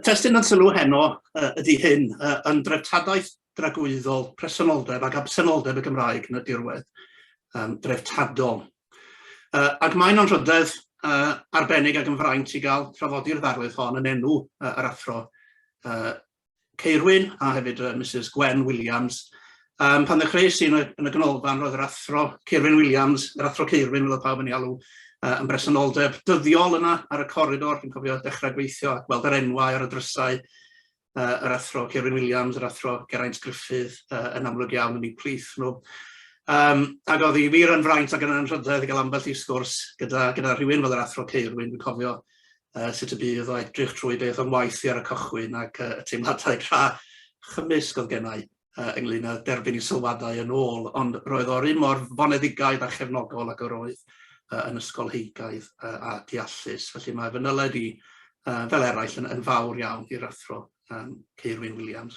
testyn yn sylw heno ydy hyn yn dreftadaeth dragwyddol, presenoldeb ac absenoldeb y Gymraeg yn y dirwedd, dreftadol. Ac mae'n anrhydedd arbennig ac yn fraint i gael traddodi'r ddarlith hon yn enw yr athro Caerwyn a hefyd Mrs Gwen Williams. Pan ddechreuais i yn y ganolfan roedd yr athro Caerwyn Williams, yr athro Caerwyn fel oedd pawb yn ei alw, yn Presenoldeb dyddiol yna ar y corridor, fi'n cofio dechrau gweithio ac weld yr enwau ar y drysau, yr athro Caerwyn Williams, yr athro Geraint Griffith yn amlwg iawn yn eu plith nhw. Ac oedd hi wir yn fraint ac yn anrhydedd i gael ambell i sgwrs gyda rhywun fel yr athro Caerwyn. Fi'n cofio sut y bydd o edrych trwy beth o'n waith i ar y cychwyn ac y teimladau tra chymysg oedd gennau ynglyn â derbyn i sylwadau yn ôl, ond roedd o'r un mor fonedigaidd a chefnogol ac yr oedd yn ysgolheigaidd a deallus. Felly mae fy nyled i fel eraill yn fawr iawn i'r athro Caerwyn Williams.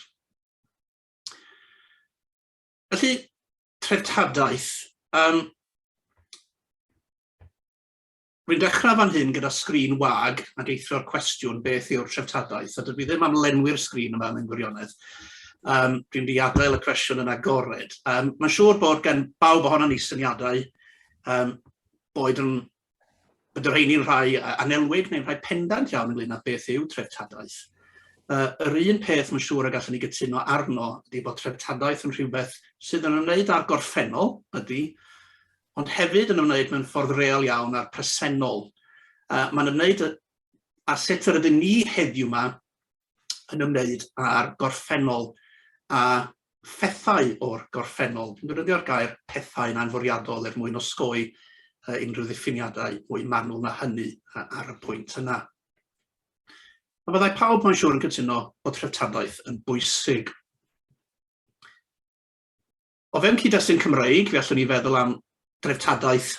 Felly, treftadaeth. Rwy'n dechrau fan hyn gyda sgrin wag ac eithro'r cwestiwn beth yw'r treftadaeth, a dydw i ddim am lenwi'r sgrin yma mewn gwirionedd. Dwi'n di adael y cwestiwn yn agored. Mae'n siŵr bod gen bawb ohono ni syniadau bod y rheini'n rhai anelwig neu'n rhai pendant iawn ynglyn â beth yw treftadaeth. Yr un peth mae'n siŵr y gallwn ni gytuno arno ydy bod treftadaeth yn rhywbeth sydd yn ymwneud â'r gorffennol ydy, ond hefyd yn ymwneud mewn ffordd real iawn â'r presennol. Mae'n ymwneud â sut yr ydym ni heddiw yma yn ymwneud â'r gorffennol a phethau o'r gorffennol. Dwi'n defnyddio'r gair pethau'n anfwriadol mwyn osgoi unrhyw ddiffiniadau mwy manwl na hynny ar y pwynt yna. A byddai pawb mae'n siŵr yn cytuno bod treftadaeth yn bwysig. O fewn cyd-destun Cymraeg, fe allwn ni feddwl am dreftadaeth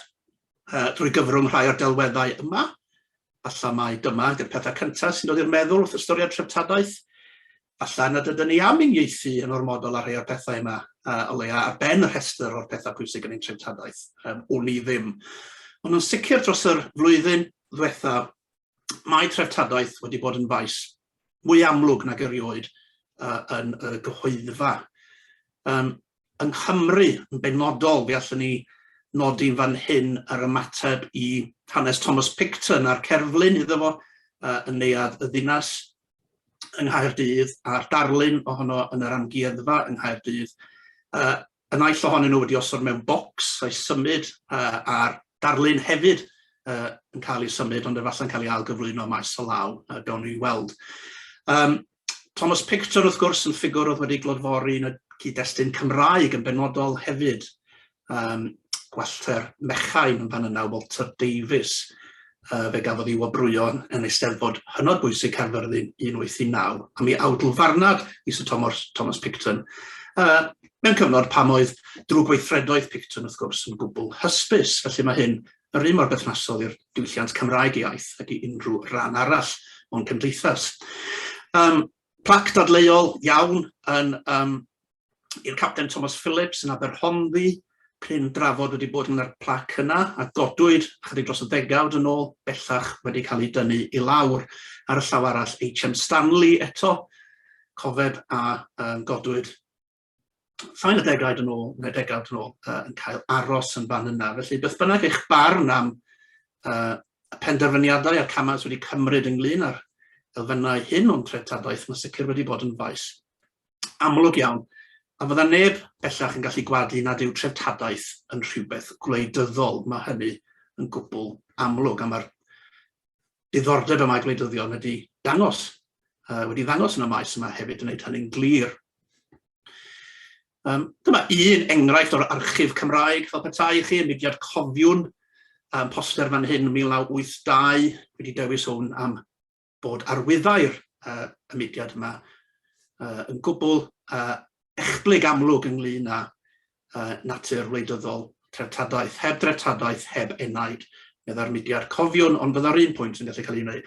drwy gyfrwng rhai o'r delweddau yma. Alla mai dyma ydy'r pethau cyntaf sy'n dod i'r meddwl wrth ystyried treftadaeth. Alla nad ydyn ni am uniaethu yn ormodol ar rhai o'r pethau yma, o leia ar ben y rhestr o'r pethau pwysig yn ein treftadaeth, o'n ni ddim. Ond yn sicr dros yr flwyddyn ddiwetha, mae treftadaeth wedi bod yn faes mwy amlwg nag erioed yn y gyhoeddfa. Yng Nghymru, yn benodol, fe allwn ni nodi'n fan hyn ar ymateb i hanes Thomas Picton a'r cerflun iddo fo yn neuadd y ddinas yng Nghaerdydd a'r darlun ohono yn yr amgueddfa yng Nghaerdydd. Y naill ohonyn nhw wedi osod mewn bocs a'i symud a'r darlun hefyd yn cael ei symud, ond efallai'n cael ei ailgyflwyno maes o law, gawn ni weld. Thomas Picton, wrth gwrs, yn ffigwr oedd wedi glodfori yn y cyd-destun Cymraeg yn benodol hefyd. Gwallter Mechain yn fan yna, Walter Davies, fe gafodd ei wobrwyo yn eisteddfod hynod bwysig Caerfyrddin 1819, a mi awdlfarnad i Sir Thomas Picton. Mewn cyfnod pam oedd drwy gweithredoedd Picton wrth gwrs yn gwbl hysbys, felly mae hyn yr un mor berthnasol i'r diwylliant Cymraeg iaith ac i unrhyw ran arall o'n cymdeithas. Plac dadleuol iawn i'r Capten Thomas Phillips yn Aberhonddu, cryn drafod wedi bod yn yr plac yna, a godwyd chydig dros y ddegawd yn ôl, bellach wedi cael ei dynnu i lawr ar y llaw arall H.M. Stanley eto, cofeb a godwyd llain y degawd yn ôl, yn cael aros yn fan yna. Felly beth bynnag eich barn am y penderfyniadau a'r camau wedi cymryd ynglyn â'r elfennau hyn o'n treftadaeth, mae sicr wedi bod yn faes amlwg iawn. A fydda neb bellach yn gallu gwadu nad yw treftadaeth yn rhywbeth gwleidyddol. Mae hynny yn gwbl amlwg, a mae'r diddordeb yma gwleidyddion wedi wedi ddangos yn y maes yma hefyd yn gwneud hynny'n glir. Dyma un enghraifft o'r archif Cymraeg fel petai i chi, yn mudiad cofiwn, poster fan hyn 1982, wedi dewis hwn am bod arwyddai'r y mudiad yma yn gwbl echblyg amlwg ynglyn â natur wleidyddol treftadaeth, heb dreftadaeth, heb enaid. Byddai'r mudiad cofiwn, ond byddai'r un pwynt yn gallu cael ei wneud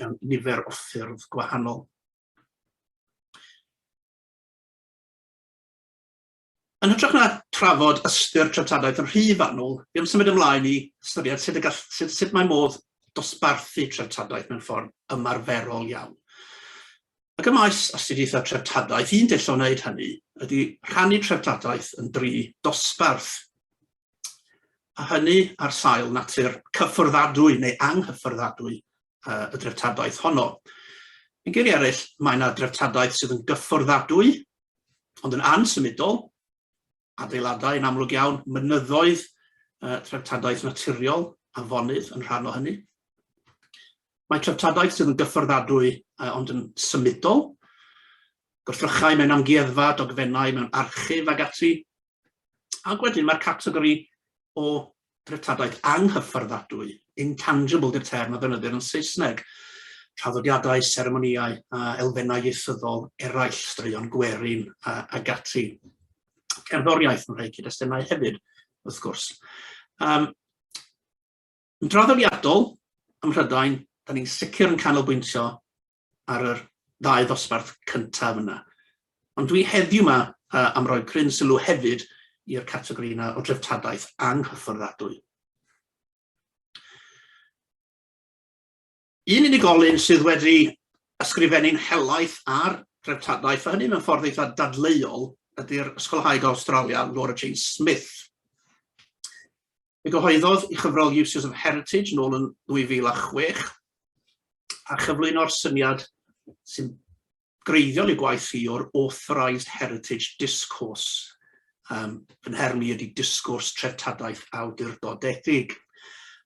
mewn nifer o ffyrdd gwahanol. Yn hytrach na trafod ystyr treftadaeth yn rhy fanwl, fi am symud ymlaen i ystyried sut mae modd dosbarthu treftadaeth mewn ffordd ymarferol iawn. Ac y maes astudiaethau treftadaeth, un dull o wneud hynny ydy rhannu treftadaeth yn 3 dosbarth. A hynny ar sail natur cyffwrddiadwy neu anghyffwrddiadwy y dreftadaeth honno. Yn geiriau eraill, mae yna dreftadaeth sydd yn gyffwrddiadwy, ond yn ansymudol, adeiladau yn amlwg iawn, mynyddoedd treftadaeth naturiol a fonydd yn rhan o hynny. Mae treftadaeth sydd yn gyffwrddiadwy ond yn symudol, gwrthrychau mewn amgueddfa, dogfennau mewn archif ag ati. Ac wedyn mae'r categori o dreftadaeth anghyffwrddiadwy, intangible di'r term a ddefnyddir yn Saesneg, traddodiadau, seremonïau a elfennau ieithyddol eraill, straeon gwerin ag ati. Cerddoriaeth yn rhai cyd-destynau hefyd, wrth gwrs. Yn draddodiadol, ym Mhrydain, da ni'n sicr yn canolbwyntio ar yr 2 ddosbarth cyntaf yna. Ond dwi heddiw yma am roi cryn sylw hefyd i'r categori yna o dreftadaeth anghyffwrddiadwy. Un unigolyn sydd wedi ysgrifennu'n helaeth ar dreftadaeth, a hynny mewn ffordd eitha dadleuol, ydy'r ysgolhaig Australia, Laura Jane Smith. Fe gyhoeddodd i chyfrol Uses of Heritage nôl yn 2006, a chyflwyno'r syniad sy'n greiddiol i gwaith hi o'r Authorised Heritage Discourse. Fy nhermi ydy disgwrs treftadaeth awdurdodedig.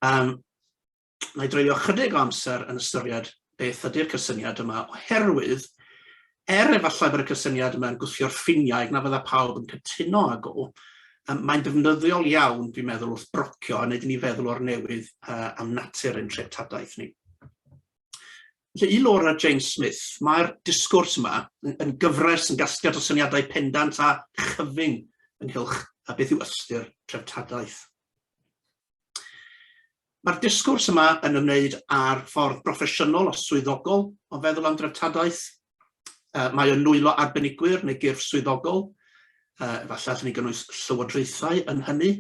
Na i dreulio chydig o amser yn ystyried beth ydy'r cysyniad yma, oherwydd, efallai bod y cysyniad yma yn gwthio'r ffiniau na fydda pawb yn cytuno ag o, mae'n defnyddiol iawn, dwi'n meddwl, wrth brocio a wneud i ni feddwl o'r newydd am natur ein treftadaeth ni. Felly, i Laura Jane Smith, mae'r disgwrs yma yn gyfres yn gasgliad o syniadau pendant a chyfing ynghylch a beth yw ystyr treftadaeth. Mae'r disgwrs yma yn ymwneud â'r ffordd broffesiynol a swyddogol o feddwl am dreftadaeth. Mae o'n nwylo arbenigwyr neu gyrff swyddogol. Efallai allwn ni gynnwys llywodraethau yn hynny.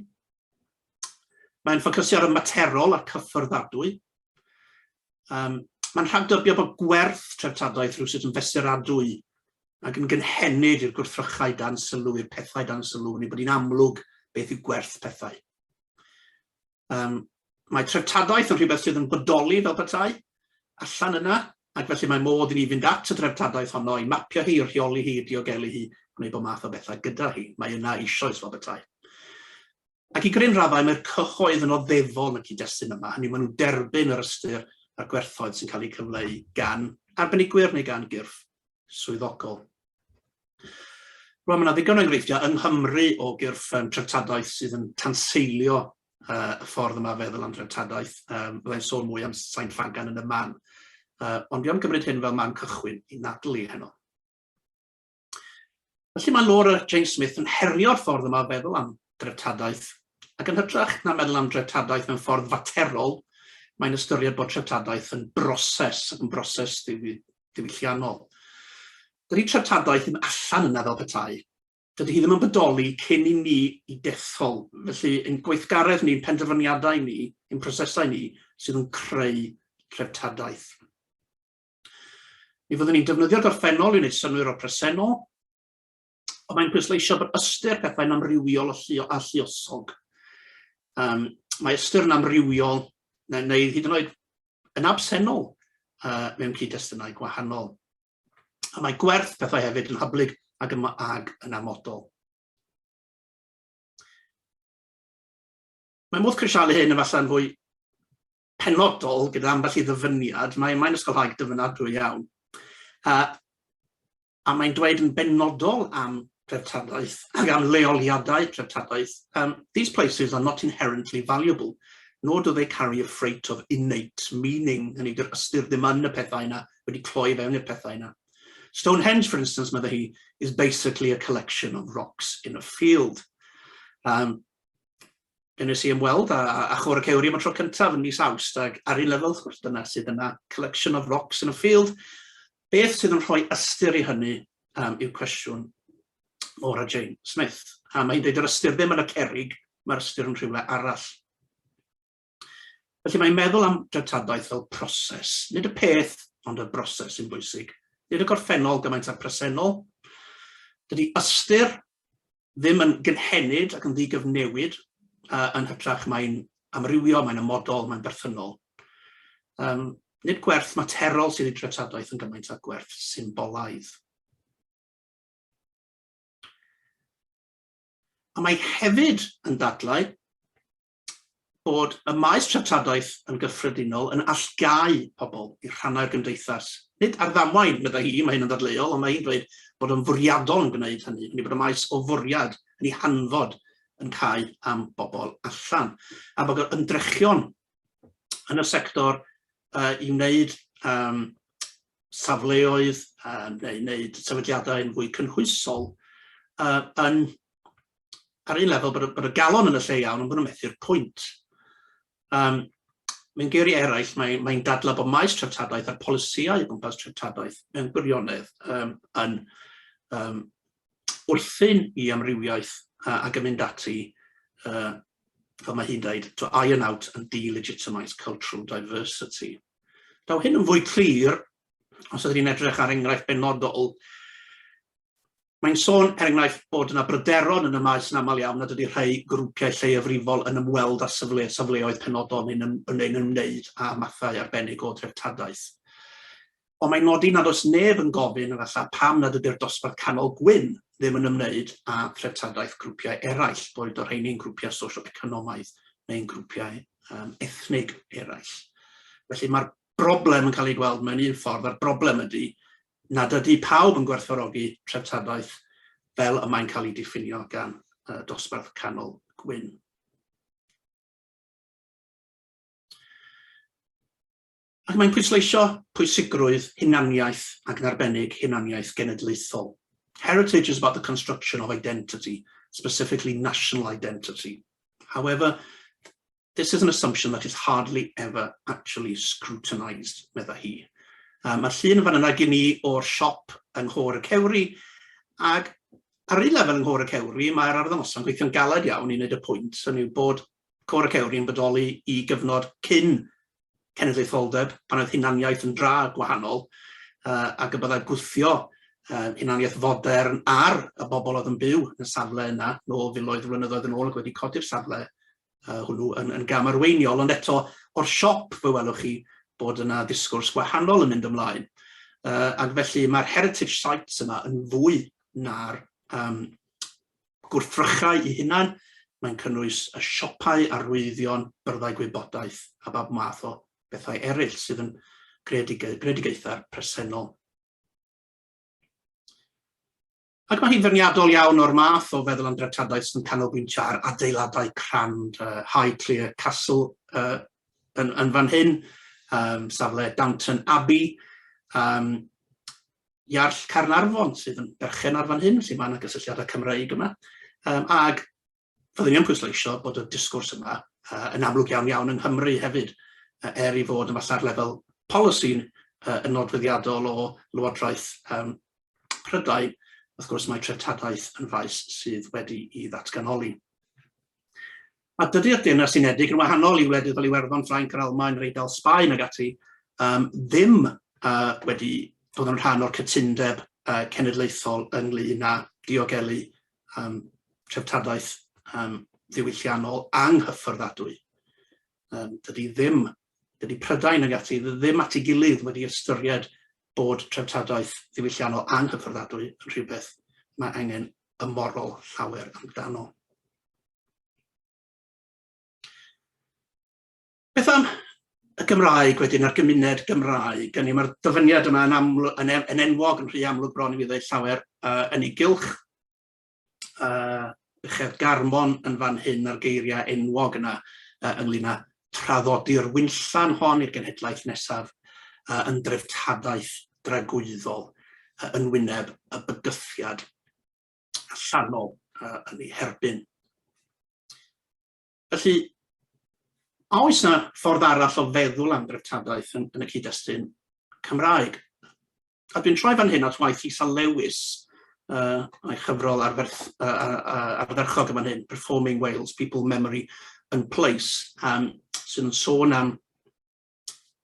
Mae'n ffocysu ar y materol a'r cyffwrddiadwy. Mae'n rhagdybio bod gwerth treftadaeth rhywsut yn fesuradwy ac yn gynhenid i'r gwrthrychau dan sylw, i'r pethau dan sylw, neu bod hi'n amlwg beth yw gwerth pethau. Mae treftadaeth yn rhywbeth sydd yn bodoli fel petai, allan yna, ac felly mae modd i ni fynd at y treftadaeth honno, i mapio hi, rheoli hi, diogelu hi, gwneud bod math o bethau gyda hi. Mae yna eisoes fel petai. Ac i gryn raddau, mae'r cyhoedd yn oddefol yn y cyd-destun yma. Hynny, maen nhw'n derbyn yr ystyr a'r gwerthoedd sy'n cael eu cyfleu gan arbenigwyr neu gan gyrff swyddogol. Rwan, mae yna ddigon o enghreifftiau yng Nghymru o gyrff treftadaeth sydd yn tanseilio y ffordd yma feddwl am dreftadaeth. Byddai'n sôn mwy am Saint Fagan yn y man. Ond dwi am gymryd hyn fel man cychwyn i nadlu heno. Felly mae Laura Jane Smith yn herio'r ffordd yma feddwl am dreftadaeth, ac yn hytrach na meddwl am dreftadaeth mewn ffordd faterol, mae'n ystyried bod treftadaeth yn broses, ac yn broses diwylliannol. Dydy treftadaeth ddim allan yna fel petai. Dydy hi ddim yn bodoli cyn i ni i dethol. Felly, ein gweithgaredd ni, ein penderfyniadau ni, ein prosesau ni, sydd yn creu treftadaeth. Mi fyddwn ni'n defnyddio gorffennol i wneud synwyr o presennol, ond mae'n pwysleisio bod ystyr pethau'n amrywiol a lluosog. Mae ystyr yn amrywiol, neu hyd yn oed yn absenol mewn cyd-destynau gwahanol. A mae gwerth pethau hefyd yn hyblyg ag yn amodol. Mae modd crisialu hyn efallai'n fwy penodol gyda ambell i ddyfyniad. Mae'n ysgolhaig dyfynadwy iawn. A mae'n dweud yn benodol am dreftadaeth ac am leoliadau dreftadaeth. These places are not inherently valuable, nor do they carry a freight of innate meaning. Hynny ydy'r ystyr ddim yn y pethau yna wedi cloi fewn i'r pethau yna. Stonehenge, for instance, medda hi, is basically a collection of rocks in a field. Nes i ymweld a chwr y Caerwyn am y tro cyntaf yn mis Awst, ac ar un lefel, wrth gwrs, dyna sydd yna collection of rocks in a field. Beth sydd yn rhoi ystyr i hynny yw cwestiwn Laura Jane Smith. A mae hi'n dweud yr ystyr ddim yn y cerrig, mae'r ystyr yn rhywle arall. Felly mae'n meddwl am dreftadaeth fel proses. Nid y peth, ond y broses sy'n bwysig. nid y gorffennol gymaint â'r presennol. Dydy ystyr ddim yn gynhenid ac yn ddigyfnewid yn hytrach mae'n amrywio, mae'n ymodol, mae'n berthynol. Nid gwerth materol sydd i dreftadaeth yn gymaint â gwerth symbolaidd. A mae hefyd yn dadlau bod y maes treftadaeth yn gyffredinol yn allgau pobl i rhannau'r gymdeithas. Nid ar ddamwain medda hi, mae hyn yn ddadleuol, ond mae hi'n dweud bod yn fwriadol yn gwneud hynny, bod y maes o fwriad yn ei hanfod yn cael am bobl allan. A bod yr ymdrechion yn y sector i wneud safleoedd neu wneud sefydliadau yn fwy cynhwysol yn ar un lefel bod y galon yn y lle iawn ond bod nhw'n methu'r pwynt. Mewn geiriau eraill, mae'n dadlau bod maes treftadaeth a'r polisiau o gwmpas treftadaeth mewn gwirionedd yn wrthyn i amrywiaeth ac yn mynd ati, fel mae hi'n dweud, to iron out and delegitimise cultural diversity. Daw hyn yn fwy clir, os ydych chi'n edrych ar enghraifft benodol, mae'n sôn, enghraifft, bod yna bryderon yn y maes yn aml iawn nad ydy rhai grwpiau lleiafrifol yn ymweld â safleoedd penodol neu'n ymwneud â mathau arbennig o dreftadaeth. Ond mae'n nodi nad oes neb yn gofyn efallai pam nad ydy'r dosbarth canol Gwyn ddim yn ymwneud â dreftadaeth grwpiau eraill, boed o'r rheini'n grwpiau socio-economaidd neu'n grwpiau ethnig eraill. Felly mae'r broblem yn cael ei gweld mewn un ffordd, a'r broblem ydy nad ydy pawb yn gwerthfawrogi treftadaeth fel y mae'n cael ei diffinio gan dosbarth canol Gwyn. Ac mae'n pwysleisio pwysigrwydd hunaniaeth ac yn arbennig hunaniaeth genedlaethol. Heritage is about the construction of identity, specifically national identity. However, this is an assumption that is hardly ever actually scrutinised, medda hi. Mae'r llun yn fan yna gen i o'r siop yng Nghôr y Cewri, ac ar un lefel yng Nghôr y Cewri, mae'r arddangosau'n gweithio'n galed iawn i wneud y pwynt, hynny yw bod Côr y Cewri yn bodoli i gyfnod cyn cenedlaetholdeb, pan oedd hunaniaeth yn dra gwahanol, ac y byddai gwthio hunaniaeth fodern ar y bobl oedd yn byw yn y safle yna, nôl filoedd flynyddoedd yn ôl, ac wedi codi'r safle hwnnw yn gamarweiniol, ond eto o'r siop fe welwch chi bod yna disgwrs gwahanol yn mynd ymlaen. Ac felly mae'r heritage sites yma yn fwy na'r gwrthrychau i hunan. Mae'n cynnwys y siopau arwyddion, byrddau gwybodaeth a bob math o bethau eraill sydd yn greadigaethau'r presennol. Ac mae hi'n ferniadol iawn o'r math o feddwl am dreftadaeth sy'n canolbwyntio ar adeiladau crand, Highclere Castle yn fan hyn, safle Downton Abbey, Iarll Carnarfon sydd yn berchen ar fan hyn, lle mae yna gysylltiadau Cymreig yma, ac fyddwn ni'n pwysleisio bod y disgwrs yma yn amlwg iawn yng Nghymru hefyd, i fod yn falla'r lefel polisi'n yn nodweddiadol o Lywodraeth Prydain. Wrth gwrs mae treftadaeth yn faes sydd wedi i ddatganoli. A dydy'r Deyrnas Unedig yn wahanol i wledydd fel Iwerddon, Ffrainc, yr Almaen, yr Eidal, Sbaen ag ati, ddim wedi dod yn rhan o'r cytundeb cenedlaethol ynglŷn â diogelu treftadaeth ddiwylliannol anghyffyrddiadwy. Dydy Prydain ag ati ddim at ei gilydd wedi ystyried bod treftadaeth ddiwylliannol anghyffyrddiadwy yn rhywbeth mae angen ymorol llawer amdano. Beth am y Gymraeg wedyn, a'r gymuned Gymraeg, hynny mae'r dyfyniad yma yn enwog yn rhy amlwg bron i fi ddweud llawer yn ei gylch. Uchedd Garmon yn fan hyn ar geiriau enwog yna ynglŷn â traddodi'r wynllan hon i'r genhedlaeth nesaf yn dreftadaeth dragwyddol yn wyneb y bygythiad allanol yn ei herbyn. Felly, oes yna ffordd arall o feddwl am dreftadaeth yn y cyd-destun Cymraeg. A dwi'n troi fan hyn at waith Lisa Lewis, a'i chyfrol ardderchog yma'n hyn, Performing Wales, People, Memory and Place, sydd yn sôn am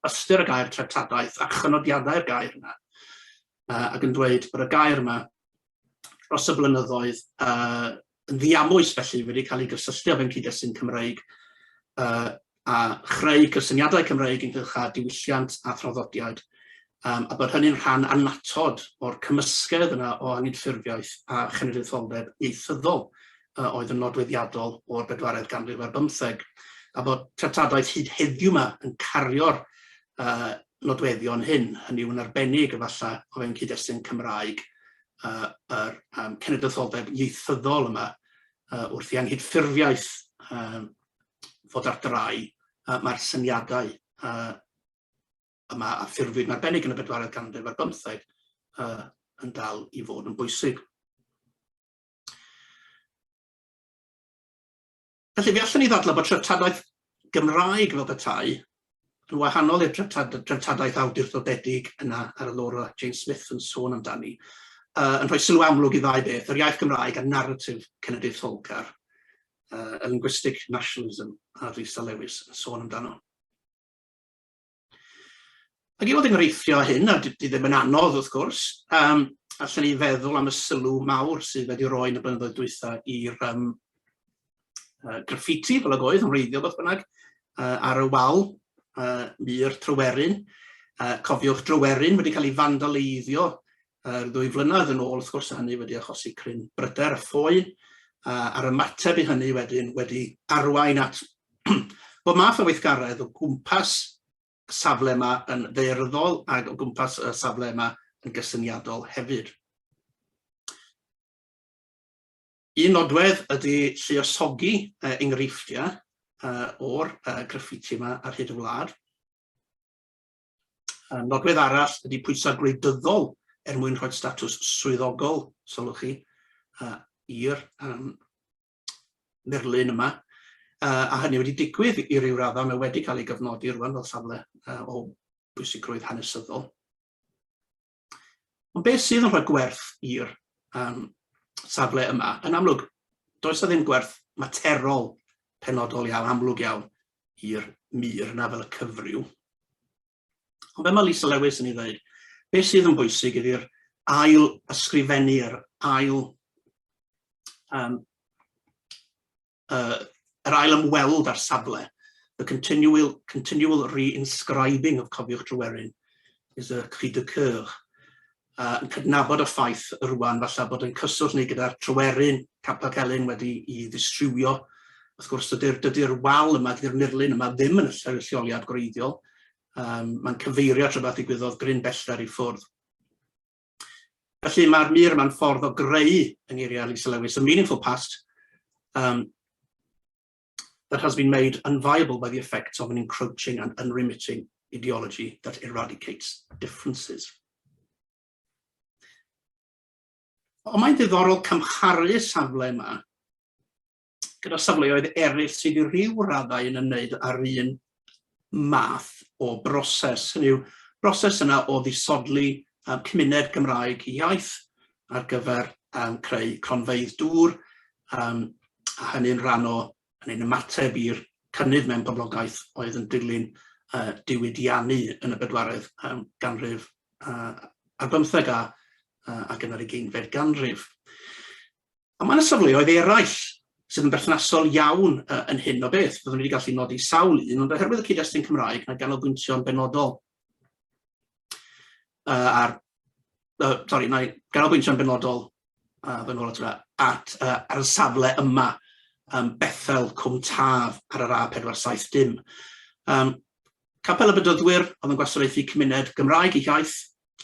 ystyr y gair treftadaeth a chynodiadau'r gair yna. ac yn dweud bod y gair yma dros y blynyddoedd yn ddiamwys felly wedi cael ei gysylltu fe'n cyd-destun Cymreig a chreu cysyniadau Cymreig ynghylch â diwylliant a thraddodiad, a bod hynny'n rhan annatod o'r cymysgedd yna o angydffurfiaeth a chenedlaetholdeb ieithyddol oedd yn nodweddiadol o'r 4edd ganrif ar 15, a bod treftadaeth hyd heddiw yma yn cario'r nodweddion hyn, hynny yw'n arbennig efallai o fewn cyd-destun Cymraeg yr cenedlaetholdeb ieithyddol yma wrth i angydffurfiaeth fod ar drai, mae'r syniadau yma a ffurfiwyd yn arbennig yn y 4edd ganrif ar 15 yn dal i fod yn bwysig. Felly, fe allwn ni ddadlau bod treftadaeth Gymraeg fel petai yn wahanol i'r treftadaeth awdurdodedig yna ar y Laura Jane Smith yn sôn amdani, yn rhoi sylw amlwg i ddau beth, yr iaith Gymraeg a narratif cenedlaetholgar, y linguistic nationalism a Rhys a Lewis yn sôn amdano. Ac i fod enghreiffio hyn, a di ddim yn anodd wrth gwrs, allan ni feddwl am y sylw mawr sydd wedi roi yn y blynyddoedd dwytha i'r graffiti fel ag oedd yn wreiddiol beth bynnag ar y wal mur Tryweryn. Cofiwch Tryweryn wedi cael ei fandaleiddio 2 flynedd yn ôl, wrth gwrs hynny wedi achosi cryn bryder a ffoi, a'r ymateb i hynny wedyn wedi arwain at bod math o weithgaredd o gwmpas y safle yma yn ddaearyddol ac o gwmpas y safle yma yn gysyniadol hefyd. Un nodwedd ydy lluosogi enghreifftiau o'r graffiti yma ar hyd y wlad. Nodwedd arall ydy pwysau gwleidyddol mwyn rhoi statws swyddogol, sylwch chi, i'r merlun yma, a hynny wedi digwydd i ryw raddau, mae wedi cael ei gyfnodi rwan fel safle o bwysigrwydd hanesyddol. Ond beth sydd yn rhoi gwerth i'r safle yma? Yn amlwg, does ddim gwerth materol penodol iawn, amlwg iawn i'r mur yna fel y cyfryw. Ond be mae Lisa Lewis yn ei ddweud, beth sydd yn bwysig ydy'r ail ysgrifennu, yr ail ymweld ar safle. The continual re-inscribing of Cofiwch Tryweryn is a cri de cœur. Yn cydnabod y ffaith rwan falle bod yn cyswllt ni gyda'r Tryweryn, Capel Celyn wedi i ddistrywiol. Wrth gwrs, dydy'r wal yma, dydy'r murlun yma ddim yn y lleoliad gwreiddiol. Mae'n cyfeirio at rhywbeth ddigwyddodd gryn bellter i ffwrdd. Felly mae'r mur yma'n ffordd o greu, yng ngeiriau Lisa Lewis, a meaningful past that has been made unviable by the effects of an encroaching and unremitting ideology that eradicates differences. Ond mae'n ddiddorol cymharu safle yma gyda safleoedd eraill sydd i ryw raddau yn ymwneud â'r un math o broses. Hynny yw, broses yna o ddisodli cymuned Gymraeg iaith ar gyfer creu cronfeydd dŵr, a hynny'n rhan o yn ymateb i'r cynnydd mewn poblogaeth oedd yn dilyn diwydiannu yn y 4edd ganrif ar 15 ac yn yr 20fed ganrif. A mae'n safleoedd eraill sydd yn berthnasol iawn yn hyn o beth. Byddwn ni wedi gallu nodi sawl un, ond oherwydd y cyd-destun Cymraeg, mae ganolbwyntio'n benodol mae ganolbwyntio'n benodol at y safle yma, Bethel, Cwm Taf ar yr A470. Capel y Bydyddwyr oedd yn gwasanaethu cymuned Gymraeg ei iaith,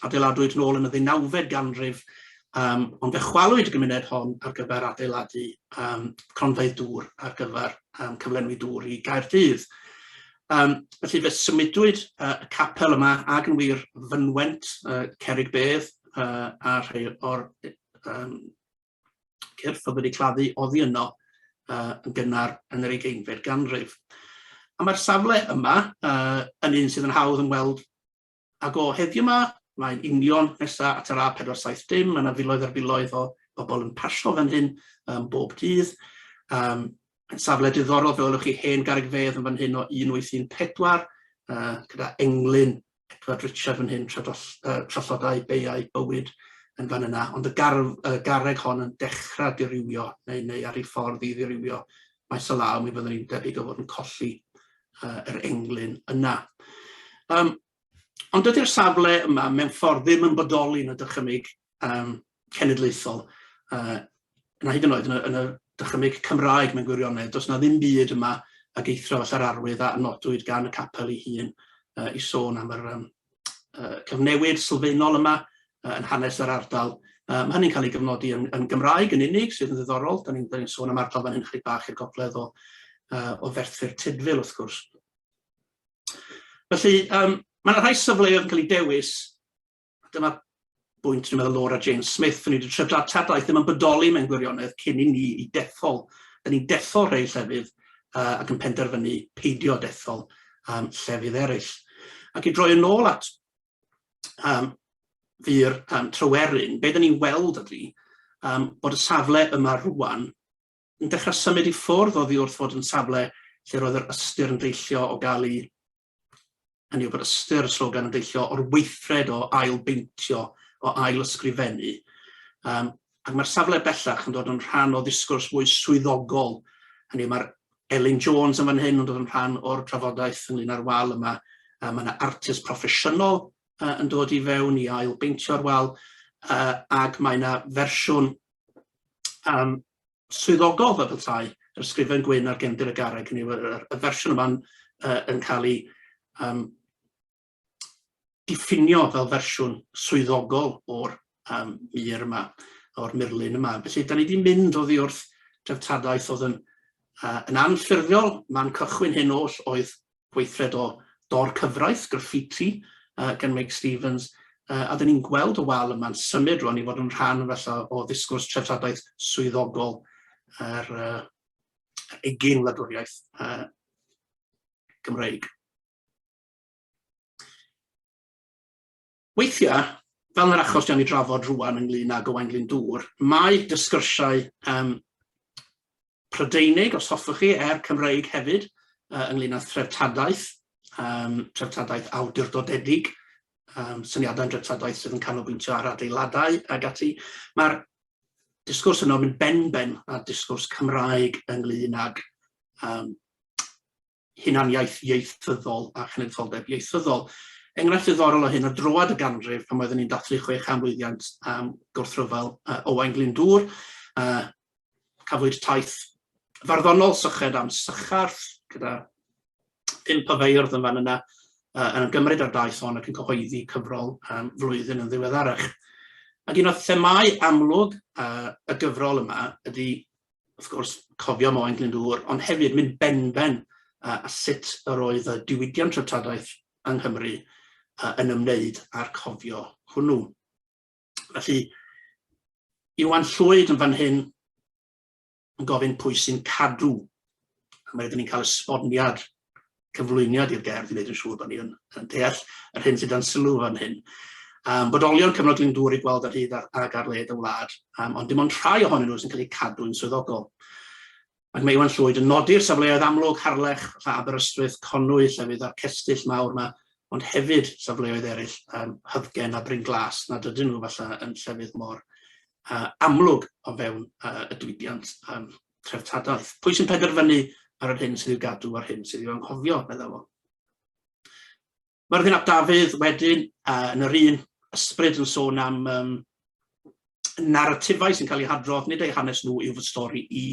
adeiladwyd nôl yn y 19fed ganrif, ond fe chwalwyd y gymuned hon ar gyfer adeiladu cronfeydd dŵr ar gyfer cyflenwi dŵr i Caerdydd. Felly fe symudwyd y capel yma ac yn wir fynwent Cerrig Bedd a rhai o'r cyrff oedd wedi claddu oddi yno yn gynnar yn yr 20fed ganrif. A mae'r safle yma yn un sydd yn hawdd ymweld ag o heddiw yma. Mae'n union nesaf at yr A470, mae yna filoedd ar filoedd o bobl yn pasio fan hyn bob dydd. Mae'n safle diddorol, fe welwch chi hen garreg fedd yn fan hyn o 1814, gyda englyn Edward Richard fan hyn, traddodau beiau bywyd yn fan yna, ond y garreg hon yn dechrau dirywio, neu ar ei ffordd i dirywio maes o law, mi fyddwn ni'n debyg o fod yn colli yr englyn yna. Ond ydy'r safle yma mewn ffordd ddim yn bodoli yn y dychymyg cenedlaethol, yna hyd yn oed yn y dychymyg Cymraeg mewn gwirionedd, does na ddim byd yma ag eithrio falla'r arwydd a nodwyd gan y capel ei hun i sôn am yr cyfnewid sylfaenol yma yn hanes yr ardal. Mae hynny'n cael ei gyfnodi yn Gymraeg yn unig sydd yn ddiddorol. Da ni'n sôn am ardal fan hyn chydig bach i'r gogledd o Ferthyr Tydfil wrth gwrs. Felly, mae yna rhai safleoedd yn cael ei dewis. Dyma bwynt dwi'n meddwl Laura Jane Smith, fan ni wedi treftadaeth ddim yn bodoli mewn gwirionedd cyn i ni i dethol. Da ni'n dethol rhai llefydd ac yn penderfynu peidio dethol llefydd eraill. Ac i droi yn ôl at fy'r Tryweryn, be da ni'n weld ydy bod y safle yma rwan yn dechrau symud i ffwrdd oddi wrth fod yn safle lle roedd yr ystyr yn deillio o gael ei, hynny yw bod ystyr y slogan yn deillio o'r weithred o ail-beintio, o ail-ysgrifennu. Ac mae'r safle bellach yn dod yn rhan o ddisgwrs mwy swyddogol. Hynny yw mae'r Elin Jones yn fan hyn yn dod yn rhan o'r trafodaeth ynglyn â'r wal yma. Mae yna artist proffesiynol yn dod i fewn i ail-beintio'r wal, ac mae yna fersiwn swyddogol fel petai, yr ysgrifen Gwen ar gefndir y garreg. Y fersiwn yma'n yn cael ei diffinio fel fersiwn swyddogol o'r mir yma, o'r mirlun yma. Felly, da ni wedi mynd oddi wrth dreftadaeth oedd yn anffurfiol. Ma'n cychwyn hyn oll oedd gweithred o dor cyfraith, graffiti, gan Meg Stevens, a da ni'n gweld y wal yma'n symud rwan i fod yn rhan felly o ddisgwrs treftadaeth swyddogol yr 20 wladwriaeth Gymreig. Weithiau, fel yn yr achos dan ni drafod rwan ynglyn ag Owain Glyndŵr, mae disgyrsiau Prydeinig, os hoffwch chi, Cymreig hefyd, ynglyn â threftadaeth, treftadaeth awdurdodedig, syniadau'n dreftadaeth sydd yn canolbwyntio ar adeiladau ag ati. Mae'r disgwrs yno mynd ben a disgwrs Cymraeg ynglyn ag hunaniaeth ieithyddol a chenedlaetholdeb ieithyddol. Enghraifft ddiddorol o hyn o droad y ganrif pan oeddwn ni'n dathlu 600 mlynedd gwrthryfel Owain Glyndŵr. Cafwyd taith farddonol syched am sycharth gyda 5 pyfeirdd yn fan yna yn gymryd ar daith hon ac yn cyhoeddi cyfrol flwyddyn yn ddiweddarach. Ac un o themau amlwg y gyfrol yma ydy, wrth gwrs, cofio Owain Glyndŵr, ond hefyd mynd ben a sut yr oedd y diwydiant treftadaeth yng Nghymru yn ymwneud â'r cofio hwnnw. Felly, Iwan Llwyd yn fan hyn yn gofyn pwy sy'n cadw. Mae rydyn ni'n cael esboniad, cyflwyniad i'r gerdd i wneud yn siŵr bod ni yn deall yr hyn sydd yn sylw fan hyn. Bodolion cyfnod Glyndŵr i gweld ar hyd ag ar led y wlad, ond dim ond rhai ohonyn nhw sy'n cael eu cadw'n swyddogol. Ac mae Iwan Llwyd yn nodi'r safleoedd amlwg, Harlech, Aberystwyth, Conwy, llefydd a'r cestyll mawr yma, ond hefyd safleoedd eraill, Hyddgen a Brynglas, nad ydyn nhw falle yn llefydd mor amlwg o fewn y diwydiant treftadaeth. Pwy sy'n penderfynu ar yr hyn sydd i'w gadw a'r hyn sydd i'w anghofio, meddwl o. Mae'r ddyn ap Dafydd wedyn yn yr un ysbryd yn sôn am naratifau sy'n cael eu hadrodd, nid eu hanes nhw i'w fy stori i,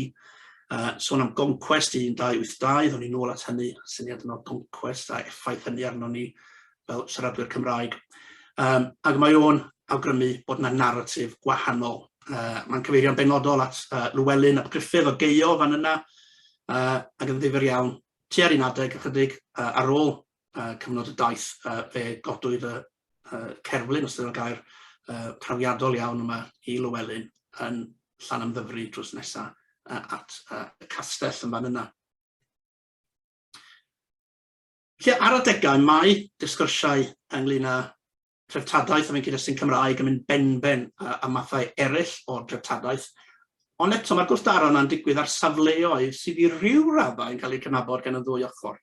sôn am Gonquest 1282, ddwn ni nôl at hynny, syniad yno Gonquest a effaith hynny arno ni fel siaradwyr Cymraeg. Ac mae o'n awgrymu bod yna naratif gwahanol. Mae'n cyfeirio'n benodol at Lywelyn ap Gruffydd o Geio fan yna, ac yn ddifyr iawn, tua'r 11 ychydig ar ôl cyfnod y daith fe godwyd y Caerwyn, os ydy'r gair prawiadol iawn yma i Lywelyn yn Llanymddyfri drws nesaf at y castell yn fan yna. Felly ar adegau mae disgyrsiau ynglyn â treftadaeth a fe'n cyd-destun Cymraeg yn mynd ben a mathau eraill o treftadaeth, ond eto mae'r gwrthdaro yna'n digwydd ar safleoedd sydd i ryw raddau yn cael eu cynabod gan y ddwy ochr.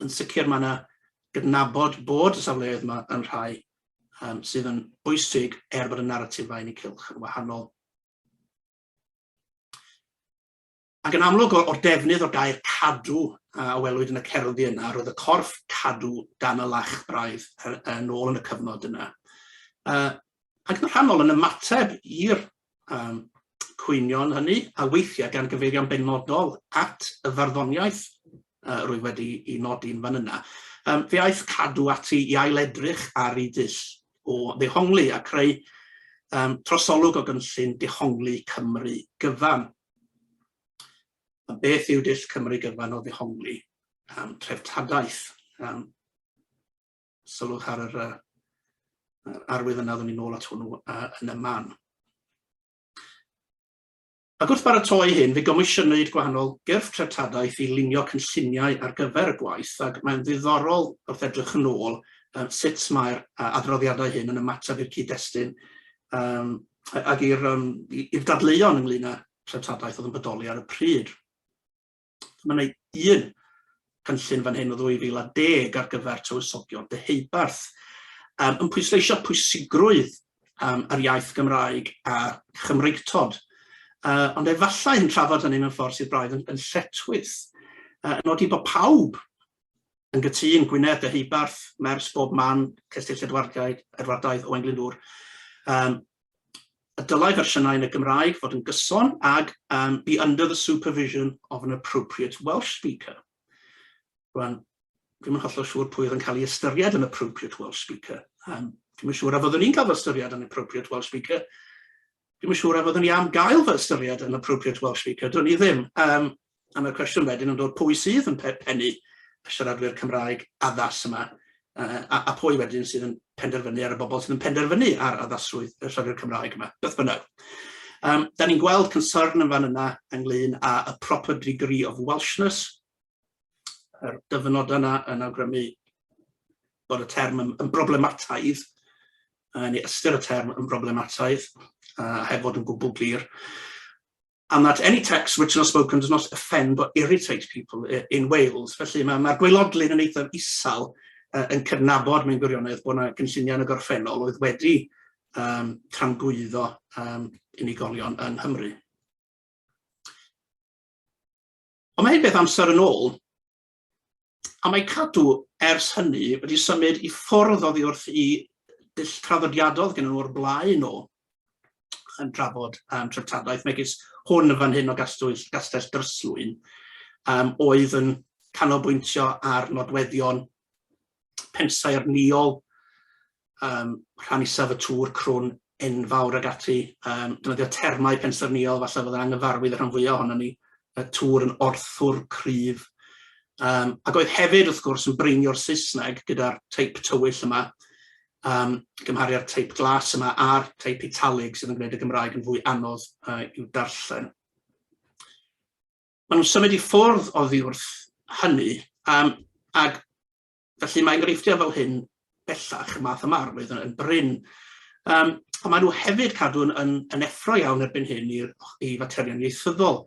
yn sicr mae yna gydnabod bod y safleoedd yma yn rhai sydd yn bwysig bod y naratifau yn eu cylch yn wahanol. Ac yn amlwg o'r defnydd o gair cadw a welwyd yn y cerddi yna, roedd y corff cadw dan y lach braidd yn ôl yn y cyfnod yna. Ac yn rhannol yn ymateb i'r cwynion hynny, a weithiau gan gyfeirion benodol at y farddoniaeth rwy wedi ei nodi'n fan yna. Fe aeth cadw ati i ailedrych ar ei dull o ddehongli a creu trosolwg o gynllun dehongli Cymru gyfan. Beth yw dull Cymru gyfan o ddehongli? Dreftadaeth. Sylwch ar yr arwydd yna ddwn ni'n ôl at hwnnw yn y man. Ac wrth baratoi hyn, fe gomisiynnwyd gwahanol gyrff treftadaeth i lunio cynlluniau ar gyfer y gwaith, ac mae'n ddiddorol wrth edrych yn ôl sut mae'r adroddiadau hyn yn ymateb i'r cyd-destun ac i'r dadleuon ynglyn â treftadaeth oedd yn bodoli ar y pryd. Mae yna un cynllun fan hyn o 2010 ar gyfer tywysogion deheubarth yn pwysleisio pwysigrwydd yr iaith Gymraeg a Chymreictod. Ond efallai yn trafod hynny mewn ffordd sydd braidd yn lletchwith. Nodi bod pawb yn gytun Gwynedd, Deheubarth, Mers, bob man, Castell Edwardaeth, Owain Glyndŵr. Y dylai fersiynau yn y Gymraeg fod yn gyson ag be under the supervision of an appropriate Welsh speaker. Rwan, dwi'n yn hollol siŵr pwy oedd yn cael ei ystyried yn appropriate Welsh speaker. Dwi'n yn siŵr a fyddwn ni'n cael fy ystyried yn appropriate Welsh speaker. Dwi'n yn siŵr a fyddwn ni am gael fy ystyried yn appropriate Welsh speaker. Dwi'n ni ddim. A mae'r cwestiwn wedyn yn dod pwy sydd yn pennu y siaradwyr Cymraeg addas yma, a pwy wedyn sydd yn penderfynu ar y bobl sydd yn penderfynu ar addasrwydd y siaradwyr Cymraeg yma. Beth bynnag. Da ni'n gweld concern yn fan yna ynglyn â a proper degree of Welshness. Yr dyfynodau yna yn awgrymu bod y term yn problemataidd, neu ystyr y term yn problemataidd, heb fod yn gwbl glir. And that any text written or spoken does not offend but irritate people in Wales. Felly mae'r gwaelodlin yn eithaf isal yn cydnabod mewn gwirionedd bod yna gynlluniau yn y gorffennol oedd wedi tramgwyddo unigolion yn Nghymru. Ond mae hyn beth amser yn ôl, a mae cadw ers hynny wedi symud i ffwrdd oddi wrth i dull traddodiadol gen nhw'r blaen o yn trafod treftadaeth, megis hwn yn fan hyn o Gastell Dryslwyn, oedd yn canolbwyntio ar nodweddion pensau'r niol, rhan isaf y tŵr crwn enfawr ag ati, defnyddio termau pensau'r niol, falle fod yn anghyfarwydd y rhan fwyaf ohono ni, y tŵr yn orthwr cryf, ac oedd hefyd wrth gwrs yn breinio'r Saesneg gyda'r teip tywyll yma, gymharu ar teip glas yma a'r teip italig sydd yn gwneud y Gymraeg yn fwy anodd i'w darllen. Maen nhw'n symud i ffwrdd oddi wrth hynny, ac felly mae enghreifftiau fel hyn bellach y math yma arwydd yn bryn. Ond maen nhw hefyd cadw yn effro iawn erbyn hyn i faterion ieithyddol.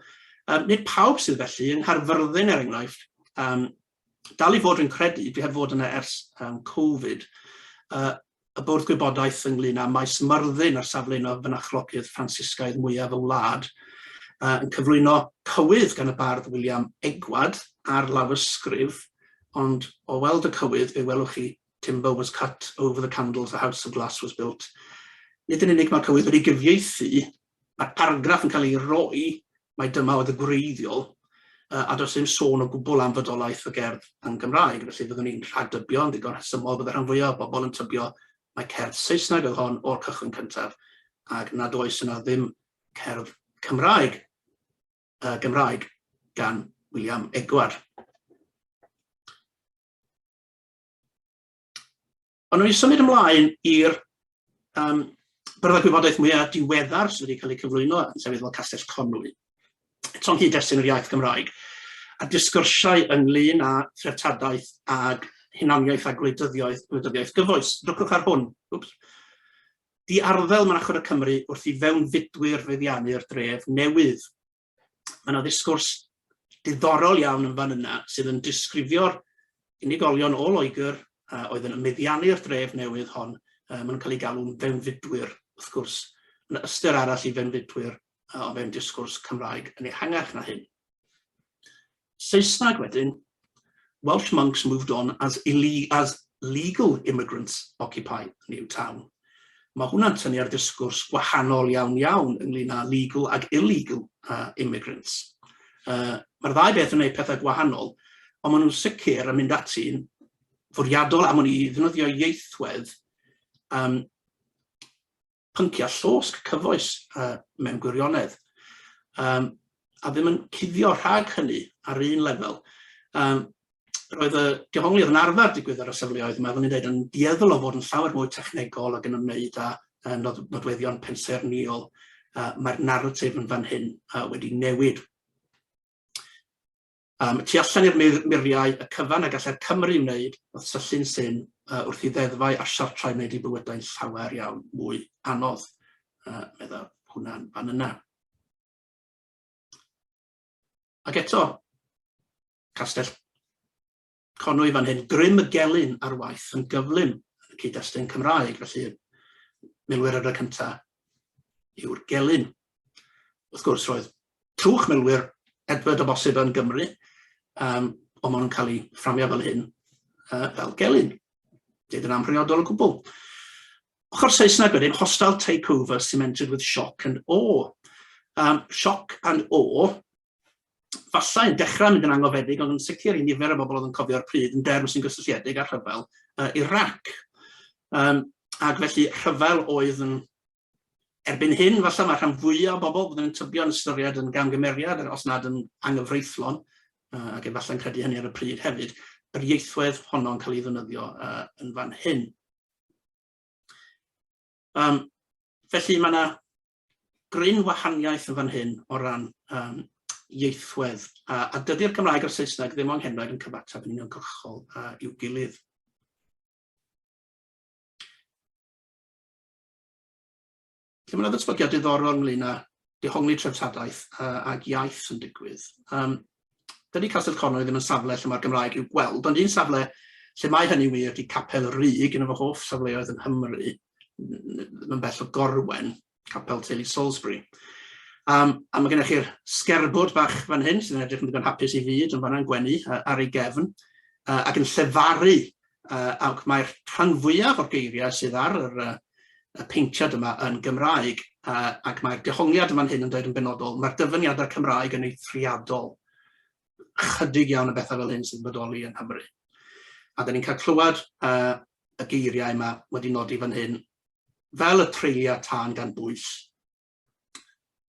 Nid pawb sydd felly yng Nghaerfyrddin er enghraifft, dal i fod yn credu, dwi heb fod yna ers Covid, y bwrdd gwybodaeth ynglyn â maes Myrddin ar safle'n o fynachlogydd Franciscaidd mwyaf y wlad, yn cyflwyno cywydd gan y bardd William Egwad ar lawysgrif, ond o weld y cywydd, fe welwch chi, timber was cut over the candles, a house of glass was built. Nid yn unig mae'r cywydd wedi gyfieithu, mae'r paragraff yn cael ei roi, mae dyma oedd y gwreiddiol, a does ddim sôn o gwbl am fodolaeth y gerdd yn Gymraeg, felly fyddwn ni'n rhagdybio yn ddigon rhesymol bydd y rhan fwyaf o bobl yn tybio mae cerdd Saesneg oedd hon o'r cychwyn cyntaf, ac nad oes yna ddim cerdd Cymraeg gan William Egwad. Ond nhw'n symud ymlaen i'r byrddau gwybodaeth mwyaf diweddar sydd wedi cael ei cyflwyno yn llefydd fel Castell Conwy. Eto'n cyd-destun yr iaith Gymraeg, a disgwrsiau ynglyn â threftadaeth ag hunaniaeth a gwleidyddiaeth gyfoes. Drwchwch ar hwn. Di arddel Mynachwr y Cymru wrth i fewnfudwyr feddiannu'r dref newydd. Mae yna ddisgwrs diddorol iawn yn fan yna sydd yn disgrifio'r unigolion o Loegr oedd yn meddiannu'r dref newydd hon, maen nhw'n cael ei galw'n fewnfudwyr, wrth gwrs, yn ystyr arall i fewnfudwyr o fewn disgwrs Cymraeg yn ehangach na hyn. Saesneg wedyn, Welsh monks moved on as legal immigrants occupy Newtown. Mae hwnna'n tynnu ar disgwrs gwahanol iawn ynglyn â legal ag illegal immigrants. Mae'r ddau beth yn gwneud pethau gwahanol, ond maen nhw'n sicr yn mynd ati'n fwriadol am hwn i ddefnyddio ieithwedd pynciau llosg cyfoes mewn gwirionedd. A ddim yn cuddio rhag hynny ar un lefel. Roedd y dehongliad yn arfer digwydd ar y safleoedd yma, fyddwn i'n dweud yn dieddol o fod yn llawer mwy technegol ac yn ymwneud â nodweddion pensaernïol. Mae'r narratif yn fan hyn wedi newid. Tu allan i'r muriau, y cyfan a gallai'r Cymru wneud, oedd syllun syn wrth i ddeddfau a siartrau wneud i bywydau'n llawer iawn mwy anodd. Meddwl hwnna'n fan yna. Ac eto, castell Conwy fan hyn, grym y gelyn ar waith yn gyflym yn y cyd-destun Cymraeg, felly milwyr ar y cyntaf yw'r gelyn. Wrth gwrs, roedd trwch milwyr Edward o bosib yn Gymru, ond maen nhw'n cael eu fframio fel hyn fel gelyn. Dyd yn amhriodol o gwbl. Ochr Saesneg wedyn, hostile takeover cemented with shock and awe. Shock and awe, falle yn dechrau mynd yn angofedig, ond yn sicr i nifer o bobl oedd yn cofio'r pryd yn derm sy'n gysylltiedig â'r rhyfel Iraq. Ac felly rhyfel oedd yn erbyn hyn, falle mae rhan fwyaf o bobl fydd yn tybio yn ystyried yn gamgymeriad, os nad yn anghyfreithlon, ac efallai'n credu hynny ar y pryd hefyd, yr ieithwedd honno'n cael ei ddefnyddio yn fan hyn. Felly mae yna gryn wahaniaeth yn fan hyn o ran ieithwedd, a dydy'r Gymraeg a'r Saesneg ddim o'n henoed yn cyfateb yn uniongyrchol i'w gilydd. Felly mae yna ddatblygiad diddorol ynglyn â dehongli treftadaeth ag iaith yn digwydd. Dydy Castell Conwy ddim yn safle lle mae'r Gymraeg i'w gweld, ond un safle lle mae hynny wir ydy Capel Rug, un o fy hoff safleoedd yn Nghymru, yn bell o Gorwen, Capel Teulu Salisbury. A mae gennych chi'r sgerbwd bach fan hyn, sydd yn edrych yn ddigon hapus i fyd, yn fanna'n gwenu ar ei gefn, ac yn llefaru, ac mae'r rhan fwyaf o'r geiriau sydd ar y peintiad yma yn Gymraeg, ac mae'r dehongliad yma'n hyn yn dweud yn benodol, mae'r dyfyniadau Cymraeg yn eithriadol. Chydig iawn o bethau fel hyn sydd yn bodoli yn Nghymru. A da ni'n cael clywed y geiriau yma wedi nodi fan hyn, fel y treiliau tân gan bwys,